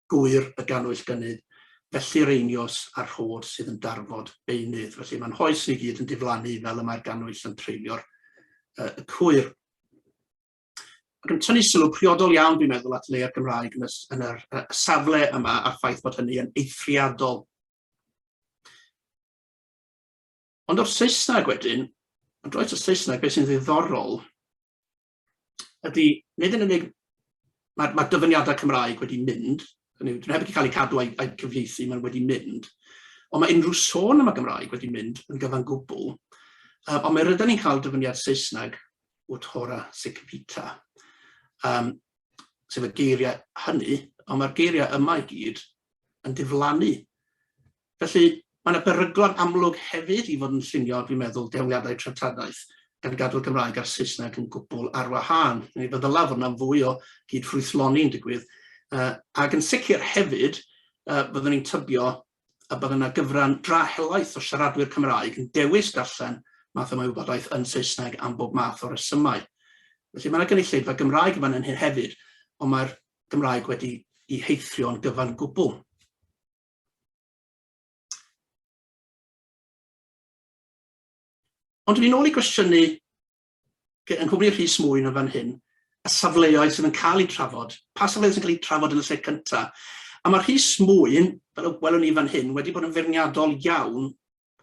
gwyr y ganwyll gynnydd, felly reinios a'r rhod sydd yn darfod beunydd. Felly mae'n hoes ni gyd yn diflannu fel y mae'r ganwyll yn treulio'r y cwyr. Ac yn tynnu sylw priodol iawn, dwi'n meddwl, at le'r Gymraeg yn y safle yma a'r ffaith bod hynny yn eithriadol. Ond o'r Saesneg wedyn, ond roedd y Saesneg beth sy'n ddiddorol, ydy, nid yn unig mae'r dyfyniadau Cymraeg wedi mynd, dwi'n heb wedi cael ei cadw a'i cyfieithu, mae'n wedi mynd, ond mae unrhyw sôn am y Gymraeg wedi mynd yn gyfan gwbl, ond mae rydyn ni'n cael dyfyniad Saesneg wrth hora sicpita, sef y geiriau hynny, ond mae'r geiriau yma i gyd yn diflannu. Felly, mae yna beryglon amlwg hefyd i fod yn llunio, dwi'n meddwl, dehongliadau treftadaeth, gan gadw'r Gymraeg a'r Saesneg yn gwbl ar wahân. Fe ddylai fod yna fwy o gyd-ffrwythloni'n digwydd. Ac yn sicr hefyd, byddwn ni'n tybio a bydd yna gyfran drahelaeth o siaradwyr Cymraeg yn dewis darllen math yma wybodaeth yn Saesneg am bob math o resymau. Felly mae yna gynulleidfa Gymraeg fan hyn hefyd, ond mae'r Gymraeg wedi ei heithrio yn gyfan gwbl. Ond dwi'n ôl i gwestiynu, yn cwmni'r rhys mwy yn fan hyn, y safleoedd sydd yn cael eu trafod, pa safleoedd sy'n cael eu trafod yn y lle cyntaf. A mae'r rhys mwy, fel welwn ni fan hyn, wedi bod yn feirniadol iawn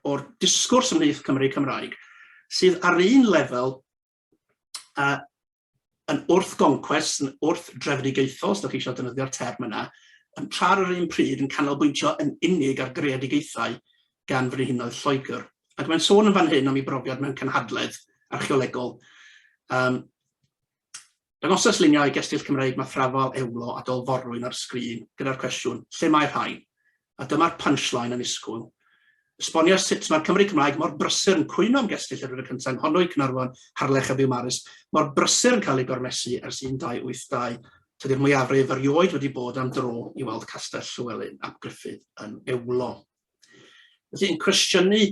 o'r disgwrs ymhlith Cymru-Cymraeg, sydd ar un lefel yn wrth goncwest, yn wrth drefedigaethol, os ydych chi eisiau defnyddio'r term yna, yn tra'r yr un pryd yn canolbwyntio yn unig ar greadigaethau gan frenhinoedd Lloegr. Ac mae'n sôn yn fan hyn am ei brofiad mewn cynhadledd archeolegol. Dangosas luniau gestyll Cymreig mathrafol, ewlo a dolforwyn ar sgrin gyda'r cwestiwn, lle mae'r rhain? A dyma'r punchline yn isgwyl. Esbonio sut mae'r Cymru Cymraeg mor brysur yn cwyno am gestyll ar y cyntaf, honno i Cynarfon, Harlech a Biwmaris, mor brysur yn cael ei gormesu ers 1282, tydi'r mwyafrif erioed wedi bod am dro i weld castell Llywelyn ap Gruffydd yn ewlo. Felly, yn cwestiynu,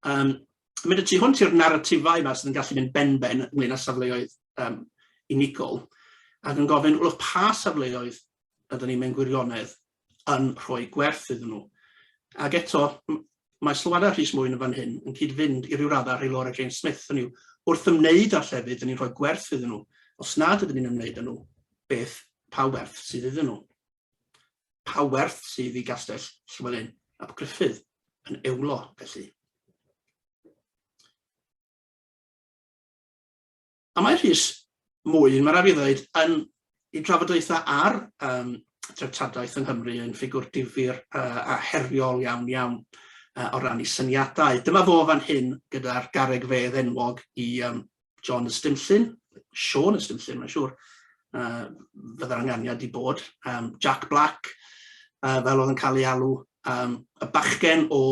mynd y tu hwnt i'r naratifau yma sydd yn gallu mynd ben ynglyn â safleoedd unigol, ac yn gofyn, wrth pa safleoedd ydyn ni'n mewn gwirionedd yn rhoi gwerth iddyn nhw. Ac eto, mae sylwadau Rhys Mwyn yn fan hyn yn cyd-fynd i ryw raddau i Laura Jane Smith yn yw, wrth ymwneud â'r llefydd, ydyn ni'n rhoi gwerth iddyn nhw. Os nad ydyn ni'n ymwneud â nhw, beth, pa werth sydd iddyn nhw? Pa werth sydd i gastell Llywelyn ap Gruffydd yn ewlo, felly? A mae Rhys Mwyn, mae'n rhaid i ddweud, yn ei drafodaethau ar dreftadaeth yng Nghymru yn ffigwr difyr a heriol iawn o ran ei syniadau. Dyma fo fan hyn gyda'r garreg fedd enwog i John Ystumllyn, Sean Ystumllyn, mae'n siŵr, fydda'r anganiad i bod, Jack Black, fel oedd yn cael ei alw, y bachgen o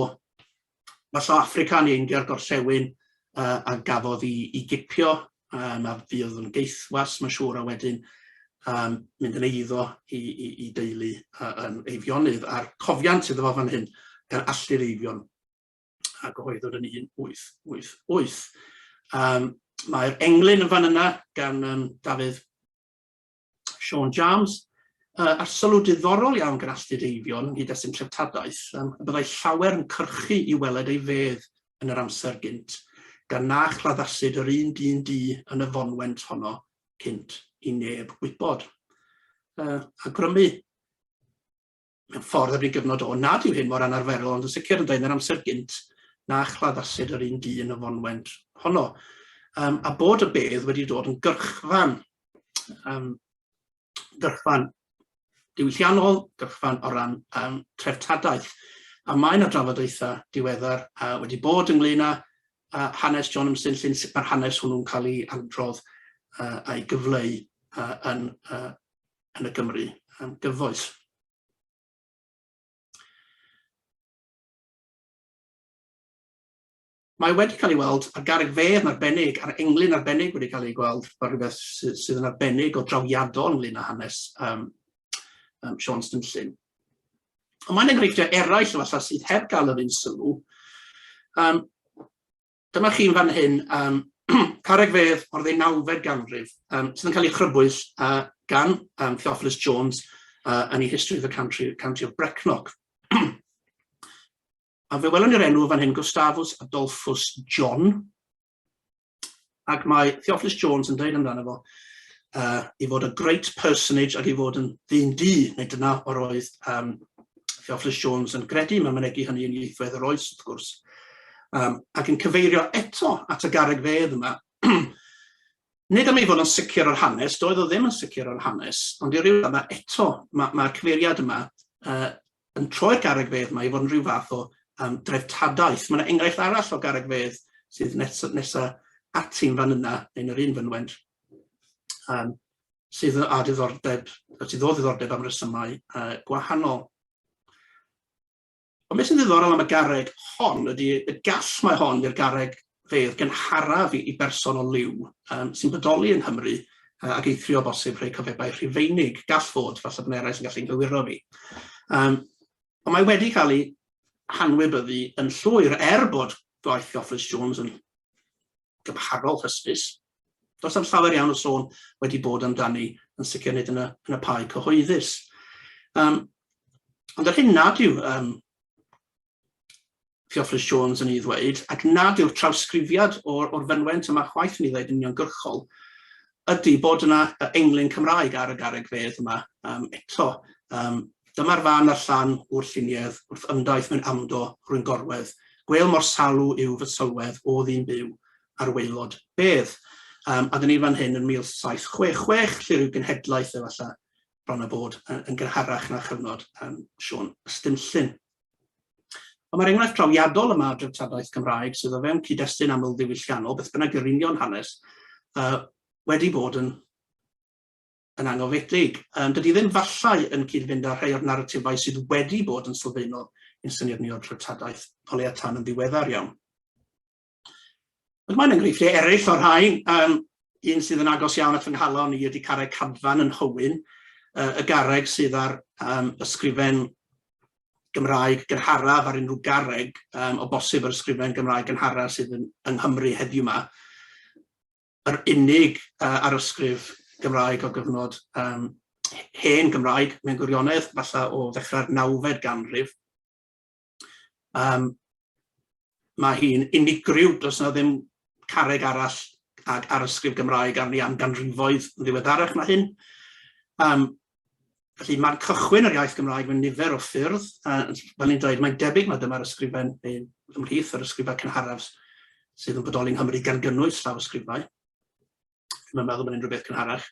falle Affrica neu India'r gorllewin a gafodd i gipio, a fydd yn geithwas, mae'n siŵr, a wedyn mynd yn eiddo i deulu yn Eifionydd, a'r cofiant iddo fo fan hyn gan alltu'r Eifion a gyhoeddwyd yn 1888. Mae'r englyn yn fan yna gan Dafydd Sean James, a'r sylw diddorol iawn gan alltu'r Eifion ynghyd â sy'n treftadaeth, byddai llawer yn cyrchu i weled ei fedd yn yr amser gynt, gan na chladdasid yr un dyn di yn y fonwent honno cynt i neb wybod. A grymu, mewn ffordd ar un gyfnod o, nad yw hyn mor anarferol, ond yn sicr yn dweud yn yr amser gynt, na chladdasid yr un di yn y fonwent honno. A bod y bedd wedi dod yn gyrchfan diwylliannol, gyrchfan o ran treftadaeth. A mae yna drafodaethau diweddar wedi bod ynglyn â hanes John Ystumllyn, sut mae'r hanes hwnnw'n cael ei androdd a'i gyfleu yn y Gymru gyfoes. Mae wedi cael ei weld ar garreg fedd yn arbennig, a'r englyn arbennig wedi cael ei gweld fel rhywbeth sydd yn arbennig o drawiadol ynglyn â hanes Sean Ystumllyn. Ond mae'n enghreifftiau eraill falle sydd heb gael yr un sylw. Dyma chi'n fan hyn carreg fedd o'r 19fed ganrif sydd yn cael ei chrybwyll gan Theophilus Jones yn ei History of the County of Brecknock. A fe welwn ni'r enw fan hyn Gustavus Adolphus John, ac mae Theophilus Jones yn dweud amdano fo i fod a great personage ac i fod yn ddyn di, neu dyna o'r oedd Theophilus Jones yn gredu, mae'n mynegu hynny yn ieithwedd yr oes, wrth gwrs. Ac yn cyfeirio eto at y garreg fedd yma, nid am ei fod yn sicr o'r hanes, doedd o ddim yn sicr o'r hanes, ond i ryw yma eto, mae'r cyfeiriad yma yn troi'r garreg fedd yma i fod yn rhyw fath o dreftadaeth. Mae yna enghraifft arall o garreg fedd sydd nesa ati'n fan yna, neu'n yr un fynwent, sydd o ddiddordeb am resymau gwahanol. Ond beth sy'n ddiddorol am y garreg hon ydy y gall mae hon i'r garreg fedd gynharaf i berson o liw sy'n bodoli yn Nghymru ac eithrio bosib rhai cyfebau Rhufeinig, gall fod, falle bod eraill yn gallu'n gywiro fi. Ond mae wedi cael ei hanwybyddu yn llwyr bod gwaith Theophilus Jones yn gymharol hysbys. Does am llawer iawn o sôn wedi bod amdani yn sicr nid yn y pai cyhoeddus. Ond yr hyn nad yw Theophilus Jones yn ei ddweud, ac nad yw'r trawsgrifiad o'r fynwent yma chwaith yn ei ddweud yn uniongyrchol, ydy bod yna englyn Cymraeg ar y garreg fedd yma eto. Dyma'r fan ar llan o'r lluniedd wrth ymdaeth mewn amdo rwy'n gorwedd. Gweil mor salw yw fy sylwedd o ddyn byw ar waelod bedd. A dyn ni fan hyn yn 1766, lle rhyw genhedlaeth efallai bron a bod yn gynharach na chyfnod Sean Ystumllyn. Ond mae'r enghraifft trawiadol yma o dreftadaeth Gymraeg sydd o fewn cyd-destun aml ddiwylliannol, beth bynnag yrunion hanes, wedi bod yn anghofedig. Dydy ddim fallai yn cyd-fynd â rhai o'r naratifau sydd wedi bod yn sylfaenol i'n syniad ni o dreftadaeth o leia tan yn ddiweddar iawn. Mae'n enghreifftiau eraill o'r rhain. Un sydd yn agos iawn at fy nghalon ni ydy Carreg Cadfan yn Hywyn, y garreg sydd ar ysgrifen Gymraeg gynharaf ar unrhyw garreg, o bosib yr ysgrifen Gymraeg gynharaf sydd yng Nghymru heddiw yma. Yr unig arysgrif Gymraeg o gyfnod hen Gymraeg mewn gwirionedd, falle o ddechrau'r 9fed ganrif. Mae hi'n unigryw, does yna ddim carreg arall ag arysgrif Gymraeg arni am ganrifoedd yn ddiweddarach na hyn. Felly mae'n cychwyn yr iaith Gymraeg mewn nifer o ffyrdd. Fel ni'n dweud, mae'n debyg mae dyma'r ysgrifen ymhlith yr ysgrifau cynharaf sydd yn bodoli yng Nghymru gan gynnwys llawysgrifau. Dwi'n meddwl bod unrhyw beth cynharach.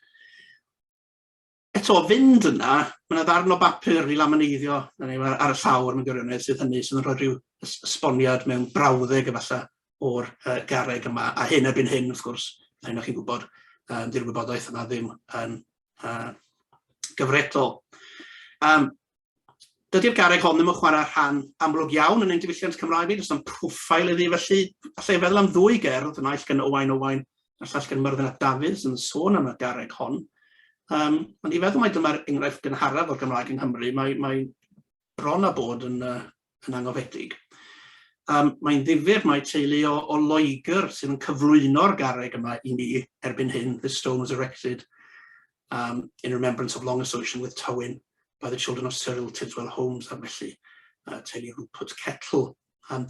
Eto, fynd yna, mae yna ddarn o bapur i lamoneiddio ar y llawr mewn gwirionedd sydd hynny, sydd yn rhoi rhyw esboniad mewn brawddeg efallai o'r garreg yma. A hyn erbyn hyn, wrth gwrs, hyn o'ch chi'n gwybod, di'r wybodaeth yma ddim yn gyfredol. Dydy'r garreg hon ddim yn chwarae rhan amlwg iawn yn ein diwylliant Cymraeg, does na'm profil iddi, felly allai feddwl am ddwy gerdd, yn aill gan Owain, a llall gan Myrddin ap Dafydd yn sôn am y garreg hon. Ond i feddwl mai dyma'r enghraifft gynharaf o'r Gymraeg yng Nghymru, mae bron a bod yn anghofedig. Mae'n ddifyr mai teulu o Loegr sydd yn cyflwyno'r garreg yma i ni erbyn hyn. This stone was erected in remembrance of long association with Tywyn by the children of Cyril Tidwell Holmes a felly teulu Rupert Kettle.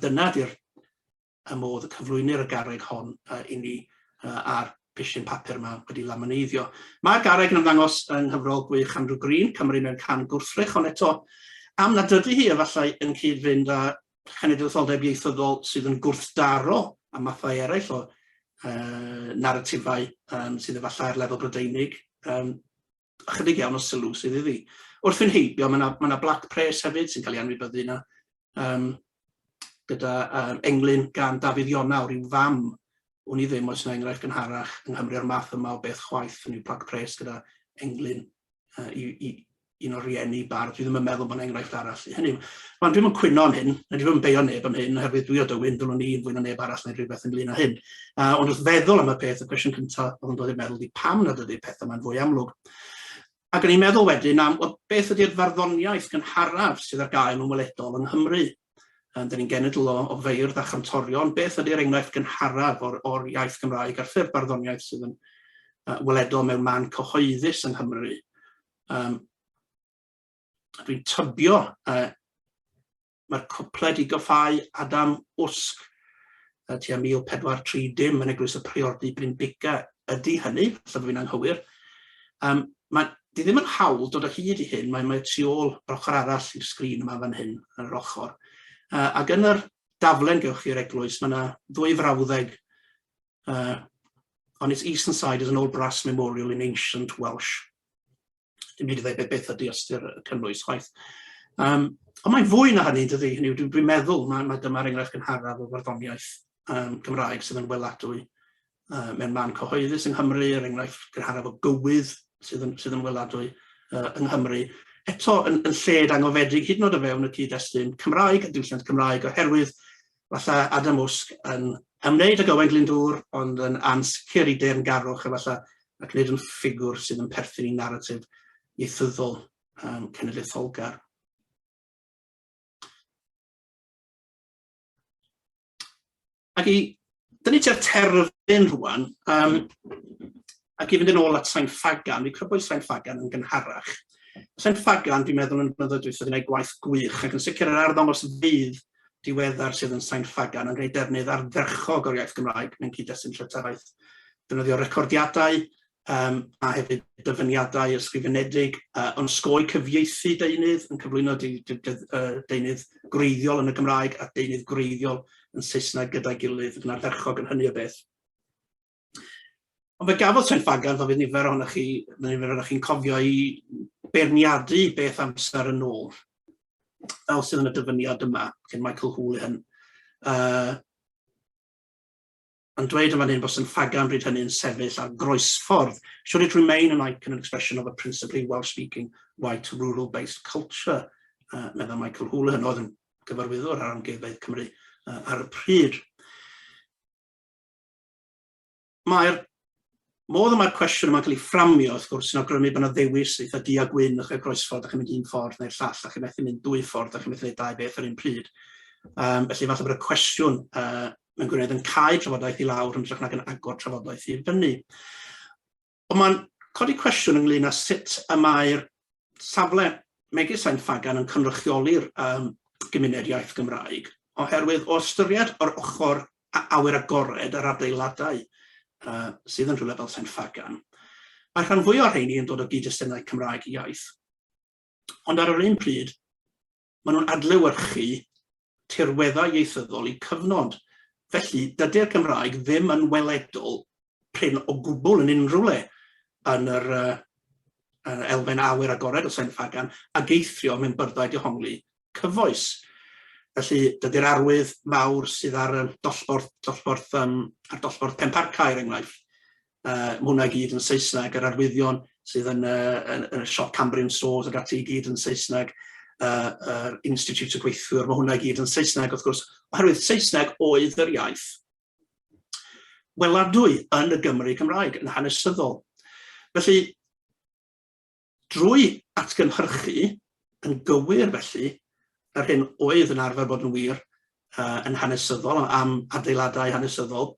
Dyna di'r modd y cyflwynir y garreg hon i ni a'r pisyn papur yma wedi lamoneiddio. Mae'r garreg yn ymddangos yng nghyfrol gwych Andrew Green, Cymru mewn can gwrthrych, ond eto am nad ydy hi efallai yn cyd-fynd â cenedlaetholdeb ieithyddol sydd yn gwrthdaro a mathau eraill o naratifau sydd efallai ar lefel Brydeinig. Ychydig iawn o sylw sydd iddi. Wrth yn heibio, mae yna black press hefyd sy'n cael ei anwybyddu yna gyda englyn gan Dafydd Ionawr, ryw fam. Wn i ddim oes yna enghraifft gynharach yng Nghymru o'r math yma o beth chwaith yn yw black press gyda englyn un o'r rieni bardd. Dwi ddim yn meddwl bod yna enghraifft arall. Hynny, dwi'n yn cwyno am hyn, na dwi ddim yn beio neb am hyn, oherwydd dwi o Dywyn, dylwn ni fwy na neb arall neu rhywbeth ynglyn â hyn. Ond wrth feddwl am y peth, y cwestiwn cyntaf oedd yn dod i'r meddwl di pam nad ydy'r peth yma'n fwy amlwg. Ac yn ei meddwl wedyn am beth ydy'r farddoniaeth gynharaf sydd ar gael yn weledol yng Nghymru. Dyna ni'n genedl o feirdd a chantorion, beth ydy'r enghraifft gynharaf o'r iaith Gymraeg a'r ffurf barddoniaeth sydd yn weledol mewn man cyhoeddus yng Nghymru. Dwi'n tybio mae'r cwpled i Goffau Adam Wsg tua 1430 yn Eglwys y Priordy Bryn Bica ydy hynny, lle bod fi'n anghywir. Di ddim yn hawl dod o hyd i hyn, mae tu ôl yr ochr arall i'r sgrin yma fan hyn, yn yr ochr. Ac yn yr daflen gewch chi'r eglwys, mae yna ddwy frawddeg. On its eastern side is an old brass memorial in ancient Welsh. Dim byd i ddweud beth ydy ystyr y cynnwys chwaith. Ond mae'n fwy na hynny, dydy. Dwi'n meddwl mae dyma'r enghraifft gynharaf o farddoniaeth Gymraeg sydd yn weladwy mewn man cyhoeddus yng Nghymru, yr enghraifft gynharaf o gywydd sydd yn weladwy yng Nghymru. Eto yn lled anghofedig hyd yn oed o fewn y cyd-destun Cymraeg, y diwylliant Cymraeg, oherwydd falle Adam Wsg yn ymwneud ag Owain Glyndŵr, ond yn ansicr i deyrngarwch efallai, ac nid yn ffigwr sydd yn perthyn i naratif ieithyddol cenedlaetholgar. Ac i dynnu ti'r terfyn rwan, ac i fynd yn ôl at Saint Fagan, fi crybwyll Saint Fagan yn gynharach. Saint Fagan, dwi'n meddwl yn blynyddoedd diwethaf wedi gwneud gwaith gwych, ac yn sicr yr arddangos fydd diweddar sydd yn Saint Fagan yn gwneud defnydd ardderchog o'r iaith Gymraeg mewn cyd-destun dreftadaeth. Defnyddio recordiadau a hefyd dyfyniadau ysgrifenedig, ond sgoi cyfieithu deunydd yn cyflwyno deunydd gwreiddiol yn y Gymraeg a deunydd gwreiddiol yn Saesneg gyda'i gilydd yn ardderchog yn hynny o beth. Ond fe gafodd Saint Fagan, fel fydd nifer ohonoch chi'n cofio i beirniadu beth amser yn ôl. fel sydd yn y dyfyniad yma, gan Michael Houlihan, yn dweud yn fan hyn bod St Fagan bryd hynny yn sefyll ar groesffordd. Should it remain an icon and expression of a principally Welsh-speaking, white, rural-based culture? Meddwl Michael Houlihan, oedd yn gyfarwyddwr ar amgueddfeydd Cymru ar y pryd. Modd mae'r cwestiwn yma'n cael ei fframio, wrth gwrs, yn awgrymu bod yna ddewis eitha du a gwyn o'ch groesffordd, a chi'n mynd un ffordd neu'r llall, a chi'n methu mynd dwy ffordd, a chi'n methu gwneud dau beth ar un pryd. Felly falle bod y cwestiwn mewn gwirionedd yn cael trafodaeth i lawr yn drych nag yn agor trafodaeth i fyny. Ond mae'n codi cwestiwn ynglyn â sut y mae'r safle megis St Fagan yn cynrychioli'r gymuned iaith Gymraeg, oherwydd o ystyried o'r ochr awyr agored yr adeiladau sydd yn rhywle fel St Fagan. Mae rhan fwy o'r rheini yn dod o gyd-destynau Cymraeg i iaith. Ond ar yr un pryd, maen nhw'n adlewyrchu tirweddau ieithyddol i cyfnod. Felly, dydy'r Gymraeg ddim yn weledol prin o gwbl yn unrhyw le yn yr elfen awyr agored o St Fagan ac eithrio mewn byrdau dihongli cyfoes. Felly, dydy'r arwydd mawr sydd ar dosbarth Pemparc Caer enghraifft, mae hwnna gyd yn Saesneg, yr arwyddion sydd yn y siop Cambrian Stores ac ati gyd yn Saesneg, yr Institute y Gweithwyr, mae hwnna gyd yn Saesneg, wrth gwrs, oherwydd Saesneg oedd yr iaith weladwy yn y Gymru Cymraeg yn hanesyddol. Felly, drwy atgynhyrchu yn gywir felly, yr hyn oedd yn arfer bod yn wir yn hanesyddol, am adeiladau hanesyddol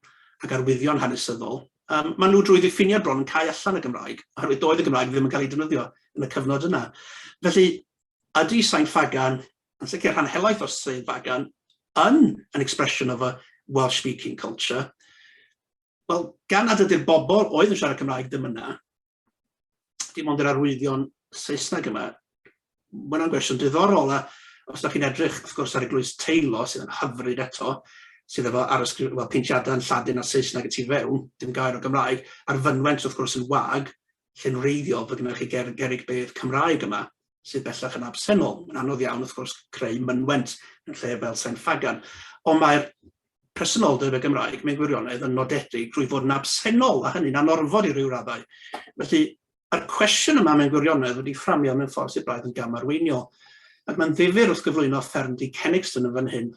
ac arwyddion hanesyddol, maen nhw drwy ddiffiniad bron yn cael allan y Gymraeg, oherwydd doedd y Gymraeg ddim yn cael ei defnyddio yn y cyfnod yna. Felly, ydy St Fagan, yn sicr rhan helaeth o St Fagan, yn an expression of a Welsh-speaking culture? Wel, gan nad ydy'r bobl oedd yn siarad Cymraeg ddim yna, dim ond yr arwyddion Saesneg yma, mae'n gwestiwn diddorol, a os ydych chi'n edrych, wrth gwrs, ar eglwys teilo, sydd yn hyfryd eto, sydd efo peintiadau yn Lladin a Saesneg y tu fewn, dim gair o Gymraeg, a'r fynwent, wrth gwrs, yn wag, lle'n reiddiol fod gynnwch chi gerrig bedd Cymraeg yma, sydd bellach yn absenol. Mae'n anodd iawn, wrth gwrs, creu mynwent yn lle fel St Fagan. Ond mae'r presenoldeb y Gymraeg, mewn gwirionedd, yn nodedig drwy fod yn absenol, a hynny'n anorfod i ryw raddau. Felly, yr cwestiwn yma mewn gwirionedd wedi fframio mewn ffordd sydd braidd yn gamarweiniol. Ac mae'n ddifyr wrth gyflwyno Ffermdy Kennigston yn fan hyn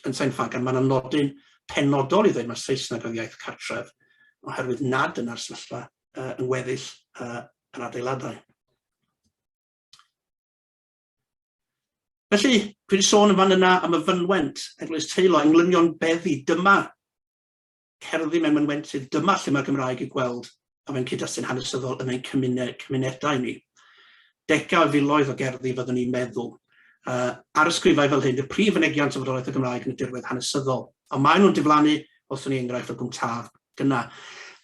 yn St Fagan. Mae'n nodyn penodol i ddweud mae Saesneg oedd iaith cartref, oherwydd nad yna'r sefyllfa yn weddill yn adeiladau. Felly, dwi wedi sôn yn fan yna am y fynwent, eglwys teilo, englynion beddi, dyma cerddi mewn mynwentydd, dyma lle mae'r Gymraeg i gweld a fe'n cyd-destun hanesyddol yn ein cymunedau ni. Deca o filoedd o gerddi fyddwn ni'n meddwl. Ar ysgrifau fel hyn, y prif fynegiant o fodolaeth y Gymraeg yn y dirwedd hanesyddol. Ond maen nhw'n diflannu, wrthyn ni enghraifft o gwmtaf gyna.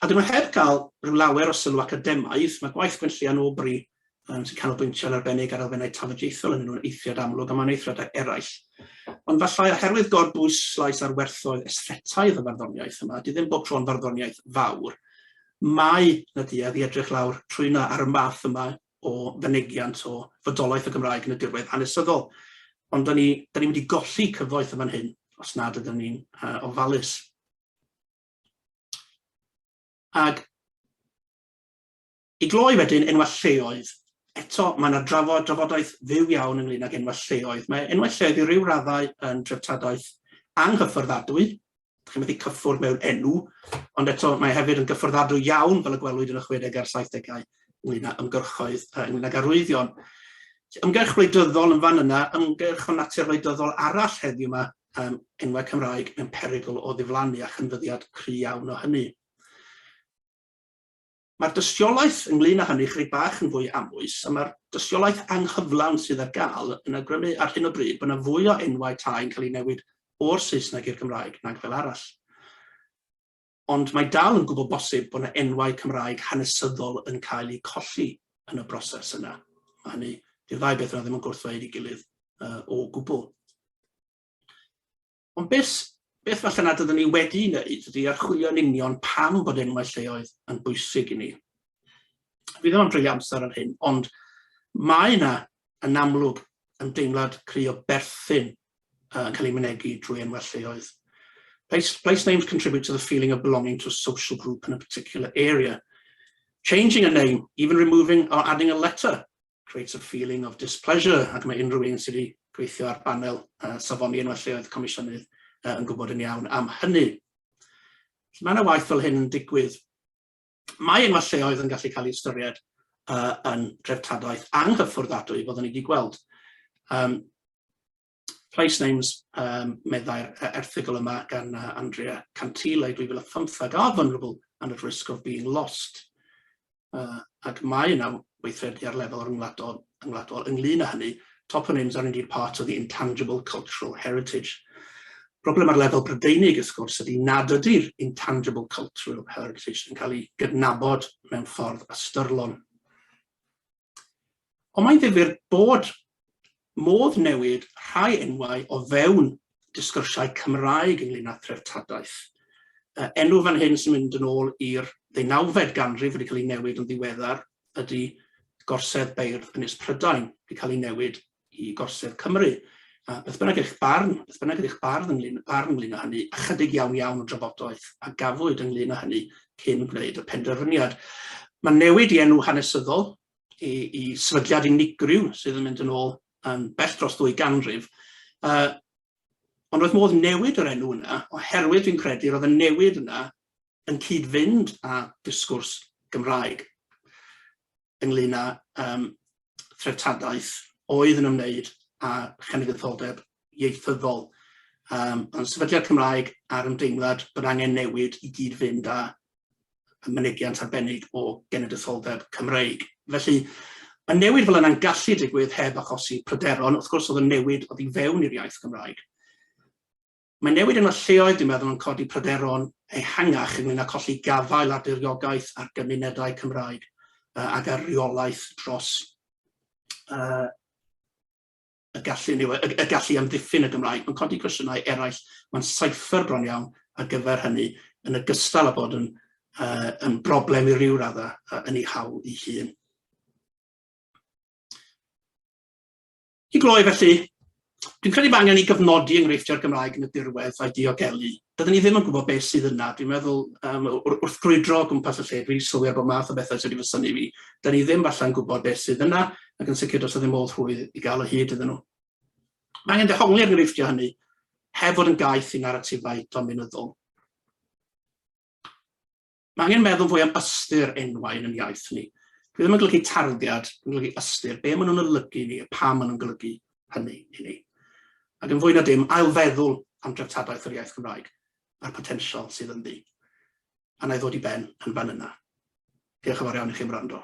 A dyn nhw heb cael rhyw lawer o sylw academaidd, mae gwaith Gwen Lleian Obri sy'n canolbwyntio yn arbennig ar elfennau tafodieithol yn nhw'n eithriad amlwg, a mae'n eithriadau eraill. Ond falle oherwydd godbwyslais ar werthoedd esthetaidd y farddoniaeth yma, di ddim bob tro'n farddoniaeth fawr, mae na duedd i edrych lawr trwyna ar y math yma o fynegiant o fodolaeth y Gymraeg yn y dirwedd hanesyddol. Ond da ni'n mynd i golli cyfoeth yma'n hyn, os nad ydyn ni'n ofalus. Ag i gloi wedyn enwau lleoedd, eto mae yna drafodaeth fyw iawn ynglyn ag enwau lleoedd. Mae enwau lleoedd i ryw raddau yn dreftadaeth anghyfforddiadwy, chi'n medru cyffwrdd mewn enw, ond eto mae hefyd yn gyfforddiadwy iawn fel y gwelwyd yn y 60au a'r 70au ynglyn â ymgyrchoedd, ynglyn ag arwyddion. Ymgyrch wleidyddol yn fan yna, ymgyrch o natur wleidyddol arall heddiw yma, enwau Cymraeg mewn perygl o ddiflannu a chynfyddiad cry iawn o hynny. Mae'r dystiolaeth ynglyn â hynny chydig bach yn fwy amwys, a mae'r dystiolaeth anghyflawn sydd ar gael yn awgrymu ar hyn o bryd bod yna fwy o enwau tai yn cael ei newid o'r Saesneg i'r Gymraeg nag fel arall. Ond mae dal yn gwbl bosib bod yna enwau Cymraeg hanesyddol yn cael eu colli yn y broses yna. Hynny, di'r ddau beth yna ddim yn gwrthweud i gilydd o gwbl. Ond beth falle nad ydyn ni wedi wneud ydy archwilio'n union pam bod enwau lleoedd yn bwysig i ni. Fi ddim yn treulio amser ar hyn, ond mae yna yn amlwg ymdeimlad cry o berthyn yn cael ei mynegu drwy enwau lleoedd. Place names contribute to the feeling of belonging to a social group in a particular area. Changing a name, even removing or adding a letter, creates a feeling of displeasure, ac mae unrhyw un sydd wedi gweithio ar banel safoni enwau lleoedd Comisiynydd yn gwybod yn iawn am hynny. Mae yna waith fel hyn yn digwydd. Mae enwau lleoedd yn gallu cael ei ystyried yn dreftadaeth anghyffwrdadwy, byddwn ni wedi gweld. Place names meddai'r erthygl yma gan Andrea Cantile 2015 are vulnerable and at risk of being lost. Ac mae yna weithredu ar lefel ryngwladol ynglyn â hynny. Toponyms are indeed part of the intangible cultural heritage. Problem ar lefel Brydeinig, wrth gwrs, ydy nad ydy'r intangible cultural heritage yn cael ei gydnabod mewn ffordd ystyrlon. Ond mae'n ddifyr bod modd newid rhai enwau o fewn disgwrsiau Cymraeg ynglyn â dreftadaeth. Enw fan hyn sy'n mynd yn ôl i'r 19fed ganrif wedi cael ei newid yn ddiweddar ydy gorsedd beirdd Ynys Prydain wedi cael ei newid i gorsedd Cymru. Beth bynnag eich barn ynglyn â hynny, ychydig iawn o drafodaeth a gafwyd ynglyn â hynny cyn gwneud y penderfyniad. Mae'n newid i enw hanesyddol i sefydliad unigryw sydd yn mynd yn ôl yn bell dros 2 ganrif. Ond roedd modd newid yr enw yna, oherwydd fi'n credu roedd y newid yna yn cyd-fynd â disgwrs Gymraeg ynglyn â dreftadaeth oedd yn ymwneud â chenedlaetholdeb ieithyddol. Ond sefydliad Cymraeg a'r ymdeimlad bod angen newid i gyd-fynd â mynegiant arbennig o genedlaetholdeb Cymreig. Felly, mae newid fel yna'n gallu digwydd heb achosi pryderon. Wrth gwrs, oedd y newid oedd i fewn i'r iaith Gymraeg. Mae newid yn y lleoedd, dwi'n meddwl, yn codi pryderon ehangach ynglyn â colli gafael ar diriogaeth ar gymunedau Cymraeg ac ar reolaeth dros y gallu amddiffyn y Gymraeg. Mae'n codi cwestiynau eraill, mae'n saethyr bron iawn ar gyfer hynny yn ogystal â bod yn broblem i ryw radda yn ei hawl ei hun. I gloi felly, dwi'n credu bod angen i gyfnodi enghreifftiau'r Gymraeg yn y dirwedd a'i diogelu. Dydyn ni ddim yn gwybod beth sydd yna. Dwi'n meddwl wrth grwydro o gwmpas y lle, dwi'n sylwi ar bod math o bethau sydd wedi fysynu fi. Dydyn ni ddim falle'n gwybod beth sydd yna, ac yn sicr does ddim modd rhwydd i gael y hyd iddyn nhw. Mae angen dehongli'r enghreifftiau hynny, heb fod yn gaeth i naratifau dominyddol. Mae angen meddwl fwy am ystyr enwau yn iaith ni. Dwi ddim yn golygu tarddiad, yn golygu ystyr, be maen nhw'n olygu ni, a pa maen nhw'n golygu hynny i ni. Ac yn fwy na dim, ailfeddwl am dreftadaeth yr iaith Gymraeg a'r potensial sydd ynddi. A na i ddod i ben yn fan yna. Diolch yn fawr iawn i chi am wrando.